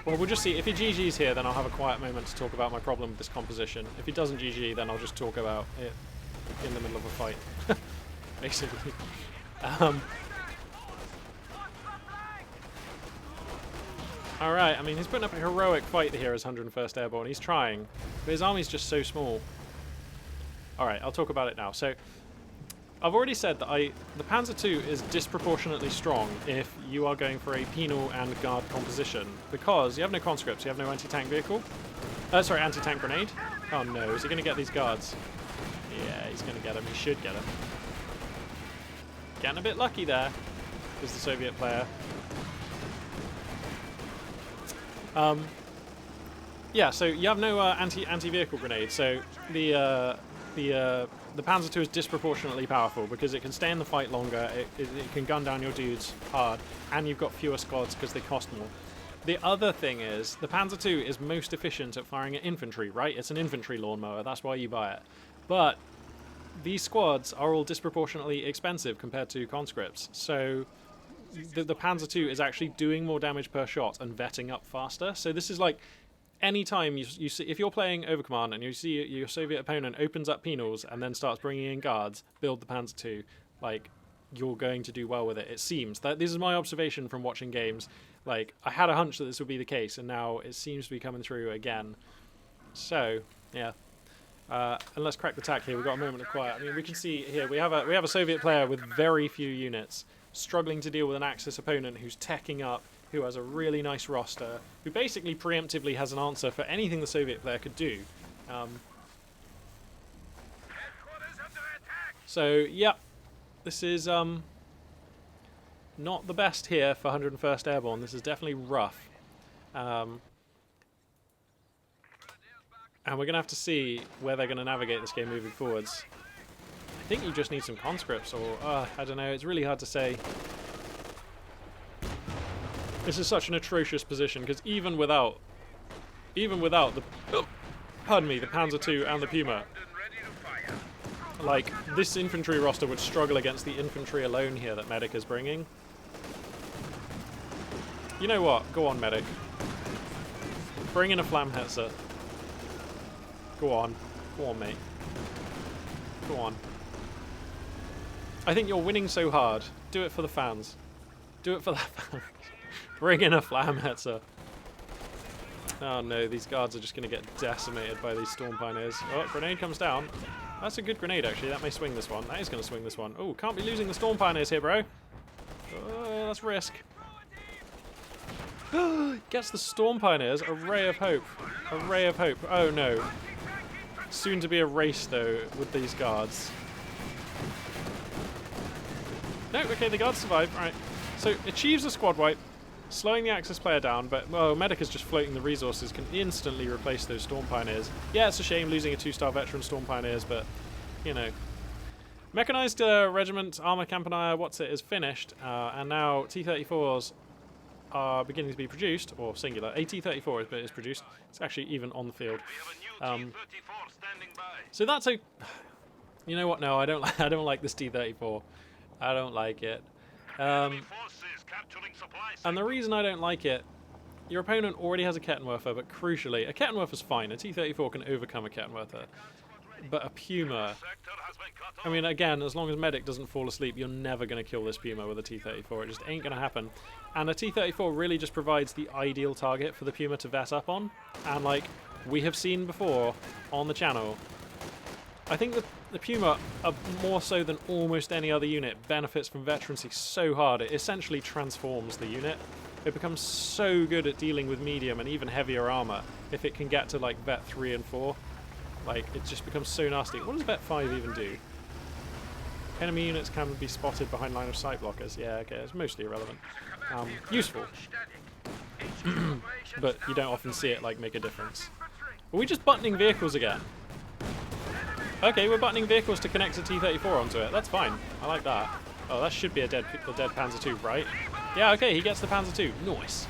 Well, we'll just see. If he GG's here, then I'll have a quiet moment to talk about my problem with this composition. If he doesn't GG, then I'll just talk about it in the middle of a fight, basically. All right. I mean, he's putting up a heroic fight here as 101st Airborne. He's trying, but his army's just so small. All right. I'll talk about it now. So. I've already said that the Panzer II is disproportionately strong if you are going for a penal and guard composition, because you have no conscripts, you have no anti-tank vehicle. Sorry, anti-tank grenade. Oh no, is he going to get these guards? Yeah, he's going to get them. He should get them. Getting a bit lucky there, is the Soviet player. Yeah, so you have no anti-vehicle grenade, so the Panzer II is disproportionately powerful because it can stay in the fight longer, it can gun down your dudes hard, and you've got fewer squads because they cost more. The other thing is, the Panzer II is most efficient at firing at infantry, right? It's an infantry lawnmower, that's why you buy it. But these squads are all disproportionately expensive compared to conscripts, so the Panzer II is actually doing more damage per shot and vetting up faster. So this is like... anytime you see, if you're playing Overcommand and you see your Soviet opponent opens up penals and then starts bringing in guards, build the Panzer II, like, you're going to do well with it. It seems that this is my observation from watching games. Like, I had a hunch that this would be the case, and now it seems to be coming through again. So, yeah. And let's crack the tack here. We've got a moment of quiet. I mean, we can see here we have a Soviet player with very few units, struggling to deal with an Axis opponent who's teching up, who has a really nice roster, who basically preemptively has an answer for anything the Soviet player could do. So, yeah, this is not the best here for 101st Airborne. This is definitely rough. And we're going to have to see where they're going to navigate this game moving forwards. I think you just need some conscripts, or I don't know, it's really hard to say. This is such an atrocious position, because even without the, pardon me, the Panzer II and the Puma, like, this infantry roster would struggle against the infantry alone here that Medic is bringing. You know what? Go on, Medic. Bring in a Flammhetzer. Go on. Go on, mate. Go on. I think you're winning so hard. Do it for the fans. Do it for the fans. Bring in a Flammhetzer. Oh no, these guards are just going to get decimated by these Storm Pioneers. Oh, grenade comes down. That's a good grenade, actually. That may swing this one. That is going to swing this one. Oh, can't be losing the Storm Pioneers here, bro. Oh, that's risk. Gets the Storm Pioneers. A ray of hope. A ray of hope. Oh no. Soon to be a race, though, with these guards. No, okay, the guards survive. Alright. So, achieves a squad wipe, slowing the Axis player down, but, well, Medic is just floating the resources, can instantly replace those Storm Pioneers. Yeah, it's a shame losing a 2-star veteran Storm Pioneers, but, you know. Mechanized Regiment, Armour Campanier, is finished, and now T-34s are beginning to be produced, or singular. A T-34 is produced. It's actually even on the field. So that's a... You know what? No, I don't like this T-34. I don't like it. And the reason I don't like it, your opponent already has a Kettenwerfer, but crucially, a Kettenwerfer's fine. A T-34 can overcome a Kettenwerfer. But a Puma... I mean, again, as long as Medic doesn't fall asleep, you're never going to kill this Puma with a T-34. It just ain't going to happen. And a T-34 really just provides the ideal target for the Puma to vet up on. And, like, we have seen before on the channel, I think that the Puma, more so than almost any other unit, benefits from veterancy so hard. It essentially transforms the unit. It becomes so good at dealing with medium and even heavier armor if it can get to, like, Vet 3 and 4. Like, it just becomes so nasty. What does Vet 5 even do? Enemy units can be spotted behind line of sight blockers. Yeah, okay, it's mostly irrelevant. Useful. But you don't often see it, like, make a difference. Are we just buttoning vehicles again? Okay, we're buttoning vehicles to connect a T-34 onto it. That's fine. I like that. Oh, that should be a dead Panzer II, right? Yeah, okay, he gets the Panzer II. Nice.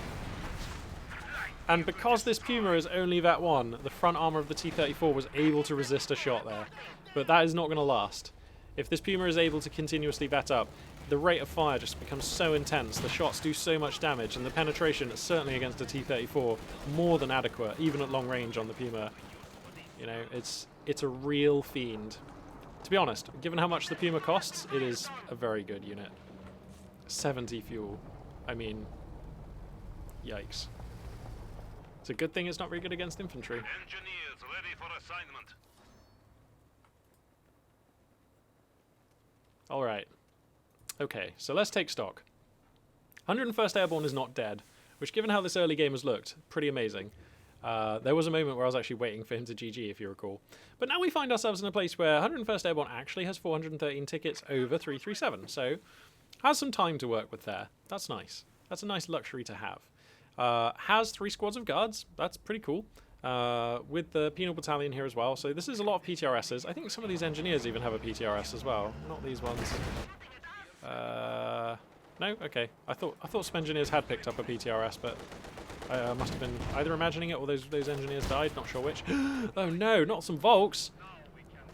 And because this Puma is only Vet 1, the front armor of the T-34 was able to resist a shot there. But that is not going to last. If this Puma is able to continuously vet up, the rate of fire just becomes so intense, the shots do so much damage, and the penetration, certainly against a T-34, more than adequate, even at long range on the Puma. You know, it's a real fiend. To be honest, given how much the Puma costs, it is a very good unit. 70 fuel. I mean, yikes. It's a good thing it's not very good against infantry. Engineers ready for assignment. Alright. Okay, so let's take stock. 101st Airborne is not dead, which, given how this early game has looked, pretty amazing. There was a moment where I was actually waiting for him to GG, if you recall. But now we find ourselves in a place where 101st Airborne actually has 413 tickets over 337, so has some time to work with there. That's nice. That's a nice luxury to have. Has 3 squads of guards. That's pretty cool. With the Penal Battalion here as well. So this is a lot of PTRSs. I think some of these engineers even have a PTRS as well. Not these ones. No? Okay. I thought some engineers had picked up a PTRS, but I must have been either imagining it or those engineers died. Not sure which. Oh no, not some Volks.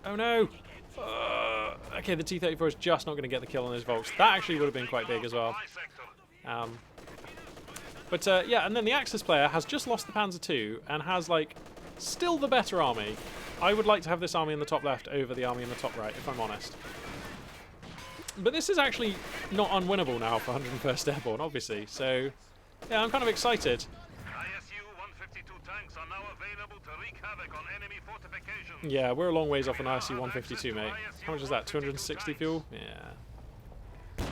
Oh no. Okay, the T-34 is just not going to get the kill on those Volks. That actually would have been quite big as well. But yeah, and then the Axis player has just lost the Panzer II and has, like, still the better army. I would like to have this army in the top left over the army in the top right, if I'm honest. But this is actually not unwinnable now for 101st Airborne, obviously. So, yeah, I'm kind of excited. ISU-152 tanks are now available to wreak Yeah, we're a long ways off an ISC 152, mate. How much is that? 260 fuel? Yeah.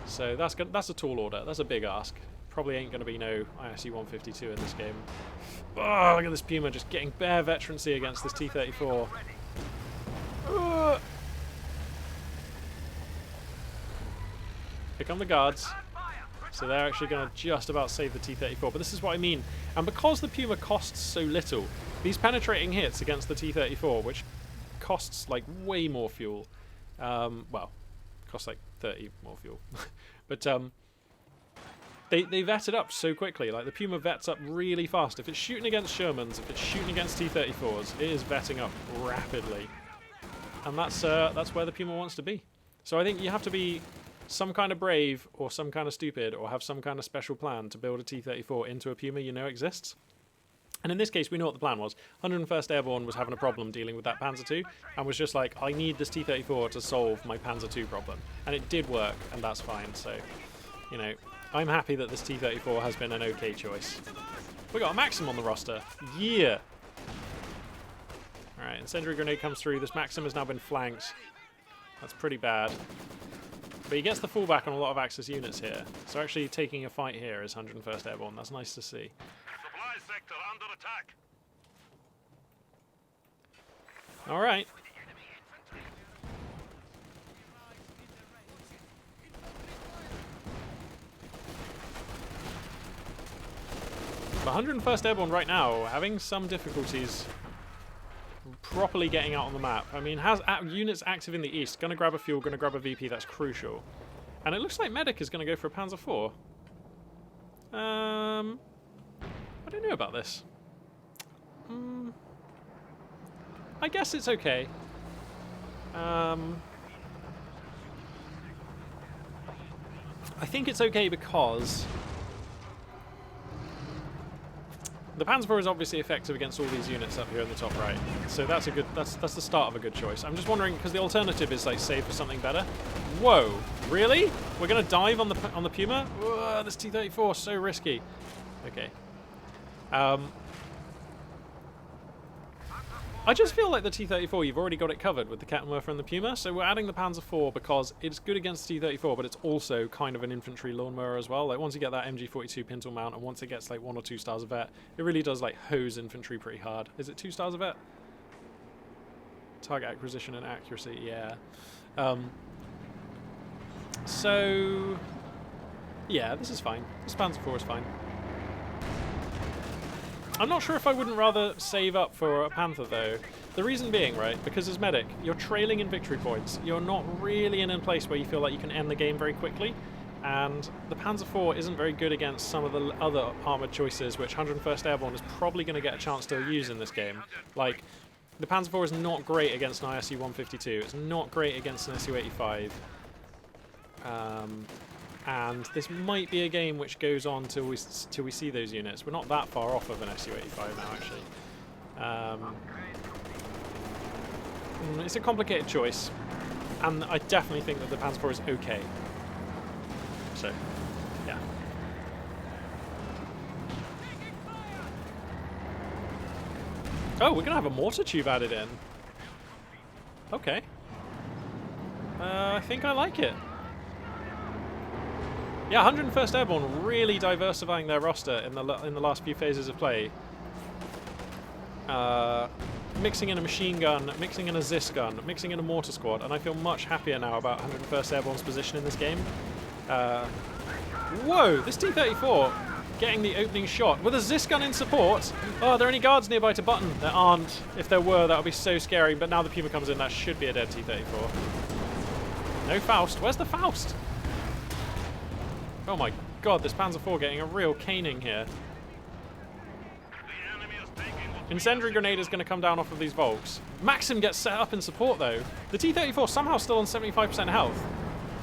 So that's a tall order. That's a big ask. Probably ain't going to be no ISC 152 in this game. Oh, look at this Puma just getting bare veterancy against this T-34. Here come the guards. So they're actually going to just about save the T-34. But this is what I mean. And because the Puma costs so little, these penetrating hits against the T-34, which costs like way more fuel, well, costs like 30 more fuel, but they vet it up so quickly. Like the Puma vets up really fast. If it's shooting against Shermans, if it's shooting against T-34s, it is vetting up rapidly, and that's where the Puma wants to be. So I think you have to be some kind of brave or some kind of stupid or have some kind of special plan to build a T-34 into a Puma you know exists. And in this case, we know what the plan was. 101st Airborne was having a problem dealing with that Panzer II and was just like, I need this T-34 to solve my Panzer II problem. And it did work, and that's fine. So, you know, I'm happy that this T-34 has been an okay choice. We got a Maxim on the roster. Yeah! Alright, incendiary grenade comes through. This Maxim has now been flanked. That's pretty bad. But he gets the fallback on a lot of Axis units here. So actually taking a fight here is 101st Airborne. That's nice to see. Supply sector under attack. All right. The 101st Airborne right now having some difficulties properly getting out on the map. I mean, has units active in the east. Going to grab a fuel, going to grab a VP. That's crucial. And it looks like Medic is going to go for a Panzer IV. I don't know about this. I guess it's okay. I think it's okay because the Panzer IV is obviously effective against all these units up here in the top right. So that's a good. That's the start of a good choice. I'm just wondering because the alternative is like save for something better. Whoa, really? We're gonna dive on the Puma? Whoa, this T-34 so risky. Okay. I just feel like the T-34, you've already got it covered with the Kettenwerfer and the Puma, so we're adding the Panzer IV because it's good against the T-34, but it's also kind of an infantry lawnmower as well. Like once you get that MG42 pintle mount, and once it gets like 1 or 2 stars of vet, it really does like hose infantry pretty hard. Is it 2 stars of vet? Target acquisition and accuracy, yeah. So yeah, this is fine. This Panzer IV is fine. I'm not sure if I wouldn't rather save up for a Panther though. The reason being, right, because as medic, you're trailing in victory points. You're not really in a place where you feel like you can end the game very quickly. And the Panzer IV isn't very good against some of the other armoured choices, which 101st Airborne is probably going to get a chance to use in this game. Like, the Panzer IV is not great against an ISU 152. It's not great against an SU 85. And this might be a game which goes on till we see those units. We're not that far off of an SU-85 now, actually. It's a complicated choice, and I definitely think that the Panzer IV is okay. So, yeah. Oh, we're going to have a mortar tube added in. Okay. I think I like it. Yeah, 101st Airborne really diversifying their roster in the last few phases of play. Mixing in a machine gun, mixing in a Zis gun, mixing in a mortar squad, and I feel much happier now about 101st Airborne's position in this game. Whoa, this T-34 getting the opening shot with a Zis gun in support. Oh, are there any guards nearby to button? There aren't. If there were, that would be so scary, but now the Puma comes in, that should be a dead T-34. No Faust. Where's the Faust? Oh my god, this Panzer IV getting a real caning here. Incendiary grenade is going to come down off of these Volks. Maxim gets set up in support though. The T-34 somehow still on 75% health.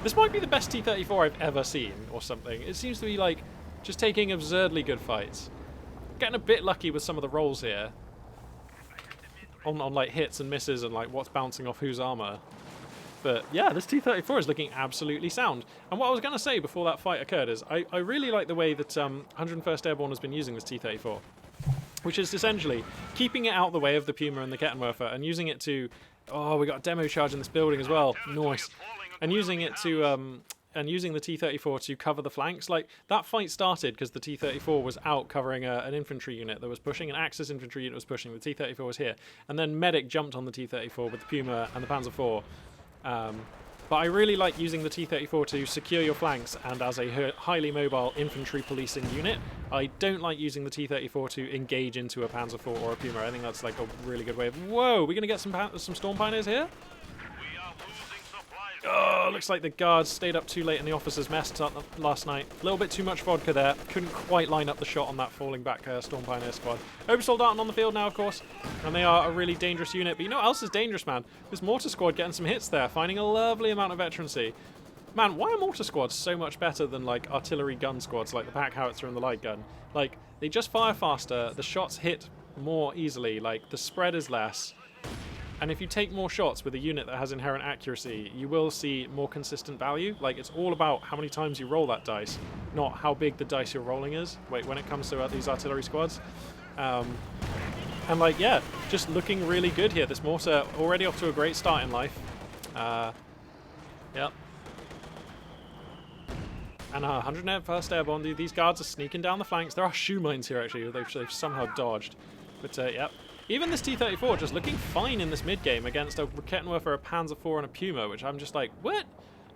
This might be the best T-34 I've ever seen or something. It seems to be like just taking absurdly good fights. Getting a bit lucky with some of the rolls here. On like hits and misses and like what's bouncing off whose armor. But yeah, this T-34 is looking absolutely sound. And what I was going to say before that fight occurred is I really like the way that 101st Airborne has been using this T-34. which is essentially keeping it out of the way of the Puma and the Kettenwerfer and using it to... Oh, we got a demo charge in this building as well. Nice. And using it to... and using the T-34 to cover the flanks. Like, that fight started because the T-34 was out covering an infantry unit that was pushing, an Axis infantry unit was pushing, the T-34 was here. And then Medic jumped on the T-34 with the Puma and the Panzer IV. But I really like using the T-34 to secure your flanks and as a highly mobile infantry policing unit. I don't like using the T-34 to engage into a Panzer IV or a Puma. I think that's like a really good way of... Whoa, we're going to get some Storm Pioneers here? Oh, looks like the guards stayed up too late and the officers messed up last night. A little bit too much vodka there. Couldn't quite line up the shot on that falling back Storm Pioneer squad. Obersoldaten on the field now, of course. And they are a really dangerous unit. But you know what else is dangerous, man? This mortar squad getting some hits there, finding a lovely amount of veterancy. Man, why are mortar squads so much better than, like, artillery gun squads, like the Pack Howitzer and the light gun? Like, they just fire faster, the shots hit more easily, like, the spread is less. And if you take more shots with a unit that has inherent accuracy, you will see more consistent value. Like, it's all about how many times you roll that dice, not how big the dice you're rolling is. Wait, when it comes to these artillery squads. And, like, yeah, just looking really good here. This mortar already off to a great start in life. Yep. And 101st Airborne, these guards are sneaking down the flanks. There are shoe mines here, actually, they've somehow dodged. But, yep. Even this T-34 just looking fine in this mid-game against a Kettenwerfer, a Panzer IV, and a Puma, which I'm just like, what?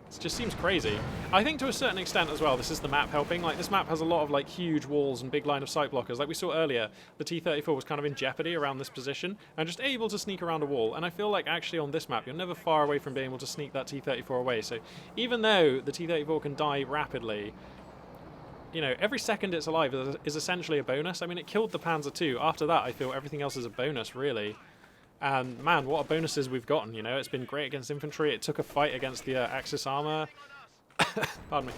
It just seems crazy. I think to a certain extent as well, this is the map helping. Like, this map has a lot of, like, huge walls and big line of sight blockers. Like we saw earlier, the T-34 was kind of in jeopardy around this position, and just able to sneak around a wall. And I feel like actually on this map, you're never far away from being able to sneak that T-34 away. So even though the T-34 can die rapidly, you know, every second it's alive is essentially a bonus. I mean, it killed the Panzer II. After that, I feel everything else is a bonus, really. And, man, what a bonuses we've gotten, you know. It's been great against infantry. It took a fight against the Axis armor. Pardon me.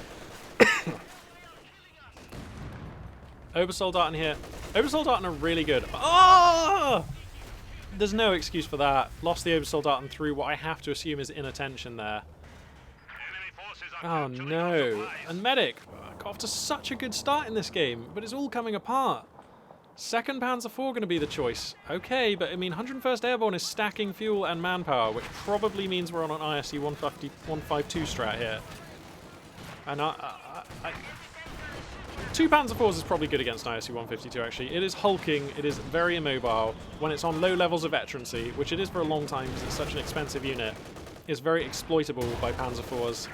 Obersoldaten here. Obersoldaten are really good. Oh! There's no excuse for that. Lost the Obersoldaten through what I have to assume is inattention there. Oh, no. And Medic got off to such a good start in this game, but it's all coming apart. Second Panzer IV going to be the choice. Okay, but I mean, 101st Airborne is stacking fuel and manpower, which probably means we're on an ISE 152 strat here. And two Panzer IVs is probably good against an ISE 152, actually. It is hulking, it is very immobile. When it's on low levels of veterancy, which it is for a long time because it's such an expensive unit, is very exploitable by Panzer IVs,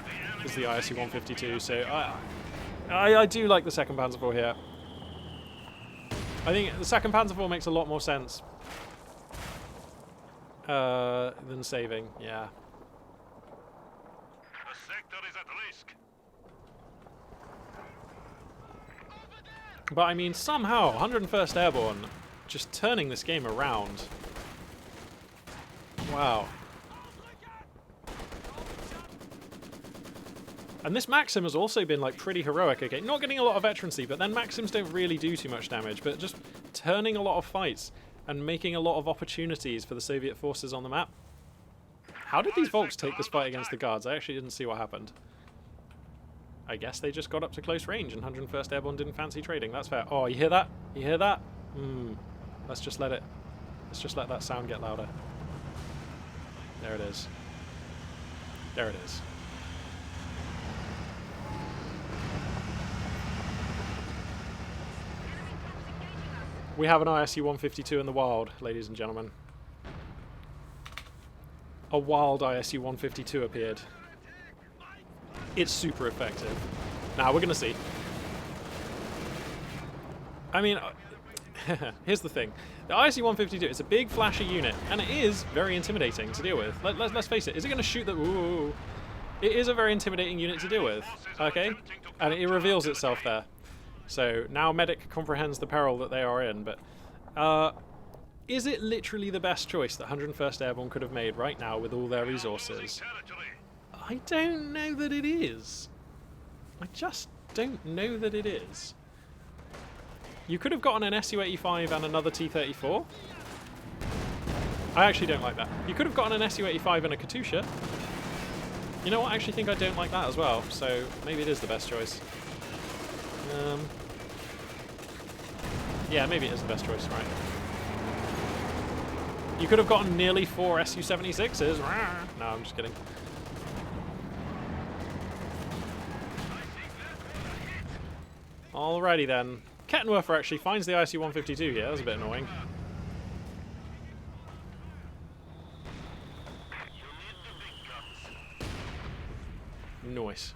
is the ISE 152. So I do like the second Panzer IV here. I think the second Panzer IV makes a lot more sense than saving, yeah. The sector is at risk. But I mean, somehow, 101st Airborne just turning this game around. Wow. And this Maxim has also been, like, pretty heroic, okay? Not getting a lot of veterancy, but then Maxims don't really do too much damage, but just turning a lot of fights and making a lot of opportunities for the Soviet forces on the map. How did these Volks take this fight against the Guards? I actually didn't see what happened. I guess they just got up to close range and 101st Airborne didn't fancy trading. That's fair. Oh, you hear that? You hear that? Let's just let that sound get louder. There it is. There it is. We have an ISU 152 in the wild, ladies and gentlemen. A wild ISU 152 appeared. It's super effective. Now, we're going to see. I mean, here's the thing. The ISU 152 is a big, flashy unit, and it is very intimidating to deal with. Let's face it. Is it going to shoot the... Ooh. It is a very intimidating unit to deal with, okay? And it reveals itself there. So now Medic comprehends the peril that they are in, but is it literally the best choice that 101st Airborne could have made right now with all their resources? I don't know that it is. I just don't know that it is. You could have gotten an Su-85 and another T-34. I actually don't like that. You could have gotten an Su-85 and a Katusha. You know what? I actually think I don't like that as well, so maybe it is the best choice. Yeah, maybe it is the best choice, right? You could have gotten nearly 4 Su-76s. No, I'm just kidding. Alrighty then. Kettenwerfer actually finds the ISU-152 here. That was a bit annoying. Nice.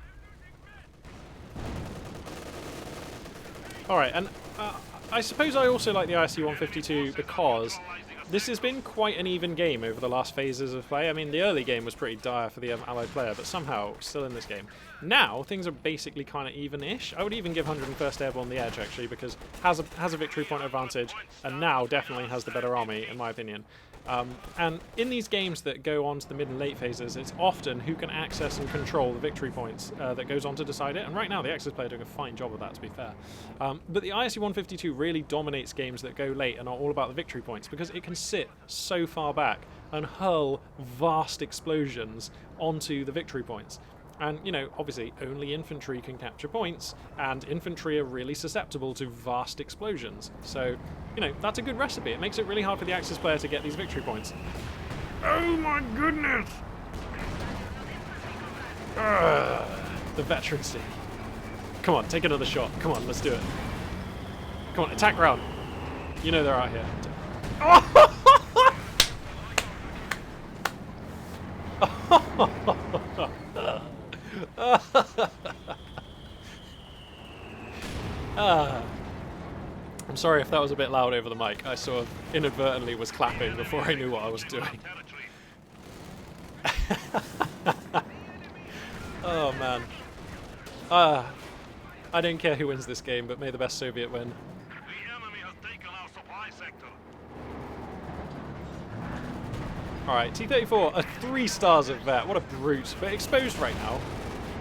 Alright, and I suppose I also like the ISU-152 because this has been quite an even game over the last phases of play. I mean, the early game was pretty dire for the Allied player, but somehow still in this game. Now, things are basically kind of even-ish. I would even give 101st Airborne the edge, actually, because has a victory point advantage, and now definitely has the better army, in my opinion. And in these games that go on to the mid and late phases, it's often who can access and control the victory points that goes on to decide it. And right now, the Axis player are doing a fine job of that, to be fair. But the ISU-152 really dominates games that go late and are all about the victory points because it can sit so far back and hurl vast explosions onto the victory points. And, you know, obviously only infantry can capture points, and infantry are really susceptible to vast explosions. So, you know, that's a good recipe. It makes it really hard for the Axis player to get these victory points. Oh my goodness! The veterancy. Come on, take another shot. Come on, let's do it. Come on, attack round. You know they're out here. I'm sorry if that was a bit loud over the mic. I sort of inadvertently was clapping before I knew what I was doing. Oh man. I don't care who wins this game, but may the best Soviet win. Alright, T-34 are 3 stars of vet. What a brute. But exposed right now.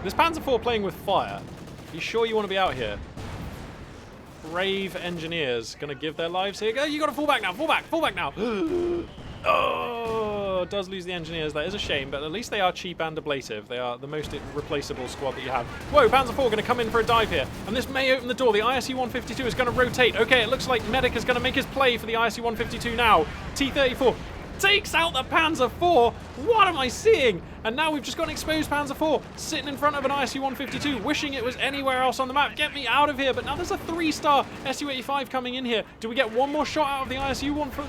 This Panzer IV playing with fire. Are you sure you want to be out here? Brave engineers gonna give their lives here. Go, you gotta fall back now. Fall back now. Oh, does lose the engineers. That is a shame, but at least they are cheap and ablative. They are the most replaceable squad that you have. Whoa, Panzer IV gonna come in for a dive here, and this may open the door. The ISU-152 is gonna rotate. Okay, it looks like Medic is gonna make his play for the ISU-152 now. T-34 takes out the Panzer IV. What am I seeing? And now we've just got an exposed Panzer IV sitting in front of an ISU-152, wishing it was anywhere else on the map. Get me out of here. But now there's a 3-star Su-85 coming in here. Do we get one more shot out of the ISU-152?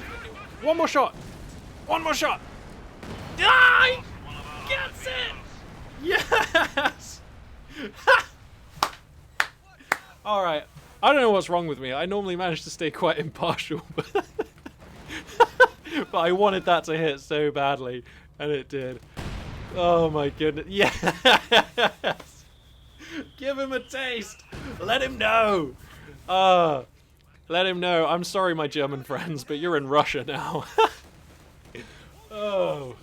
One more shot. One more shot. Die! Gets it! Yes! All right. I don't know what's wrong with me. I normally manage to stay quite impartial, but but I wanted that to hit so badly, and it did. Oh my goodness. Yes! Give him a taste! Let him know! Let him know. I'm sorry, my German friends, but you're in Russia now. Oh.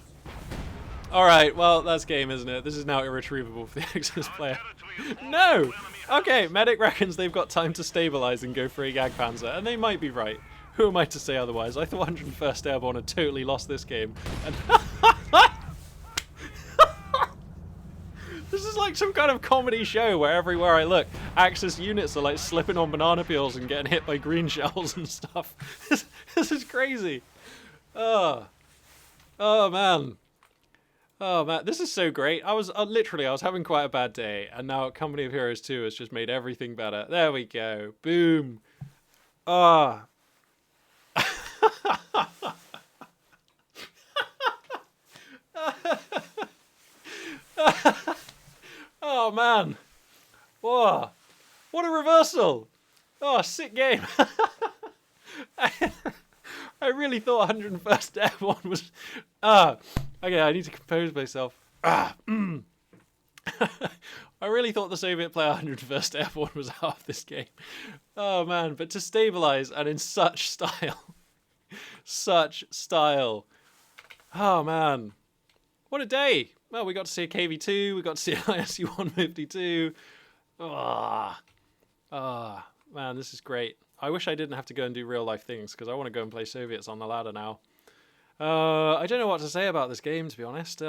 Alright, well, that's game, isn't it? This is now irretrievable for the Axis player. No! Okay, Medic reckons they've got time to stabilize and go for a Jagdpanzer, and they might be right. Who am I to say otherwise? I thought 101st Airborne had totally lost this game. And this is like some kind of comedy show where everywhere I look, Axis units are like slipping on banana peels and getting hit by green shells and stuff. This is crazy. Oh man. Oh man, this is so great. I was having quite a bad day, and now Company of Heroes 2 has just made everything better. There we go. Boom. Ah. Oh man. Whoa. What a reversal. Oh, sick game. I really thought 101st Airborne was... okay, I need to compose myself. I really thought the Soviet player 101st Airborne was out of this game. Oh man, but to stabilize and in such style. Such style. Oh man. What a day. Well, we got to see a KV-2, we got to see an ISU-152. Man, this is great. I wish I didn't have to go and do real life things, because I want to go and play Soviets on the ladder now. I don't know what to say about this game, to be honest.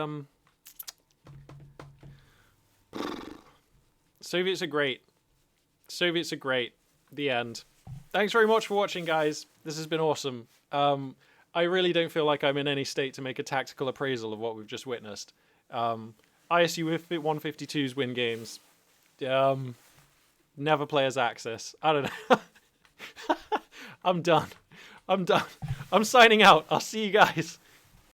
Soviets are great. Soviets are great. The end. thanks very much for watching, guys. This has been awesome. I really don't feel like I'm in any state to make a tactical appraisal of what we've just witnessed. ISU 152s win games. Never play as Axis. I don't know. I'm done. I'm signing out. I'll see you guys.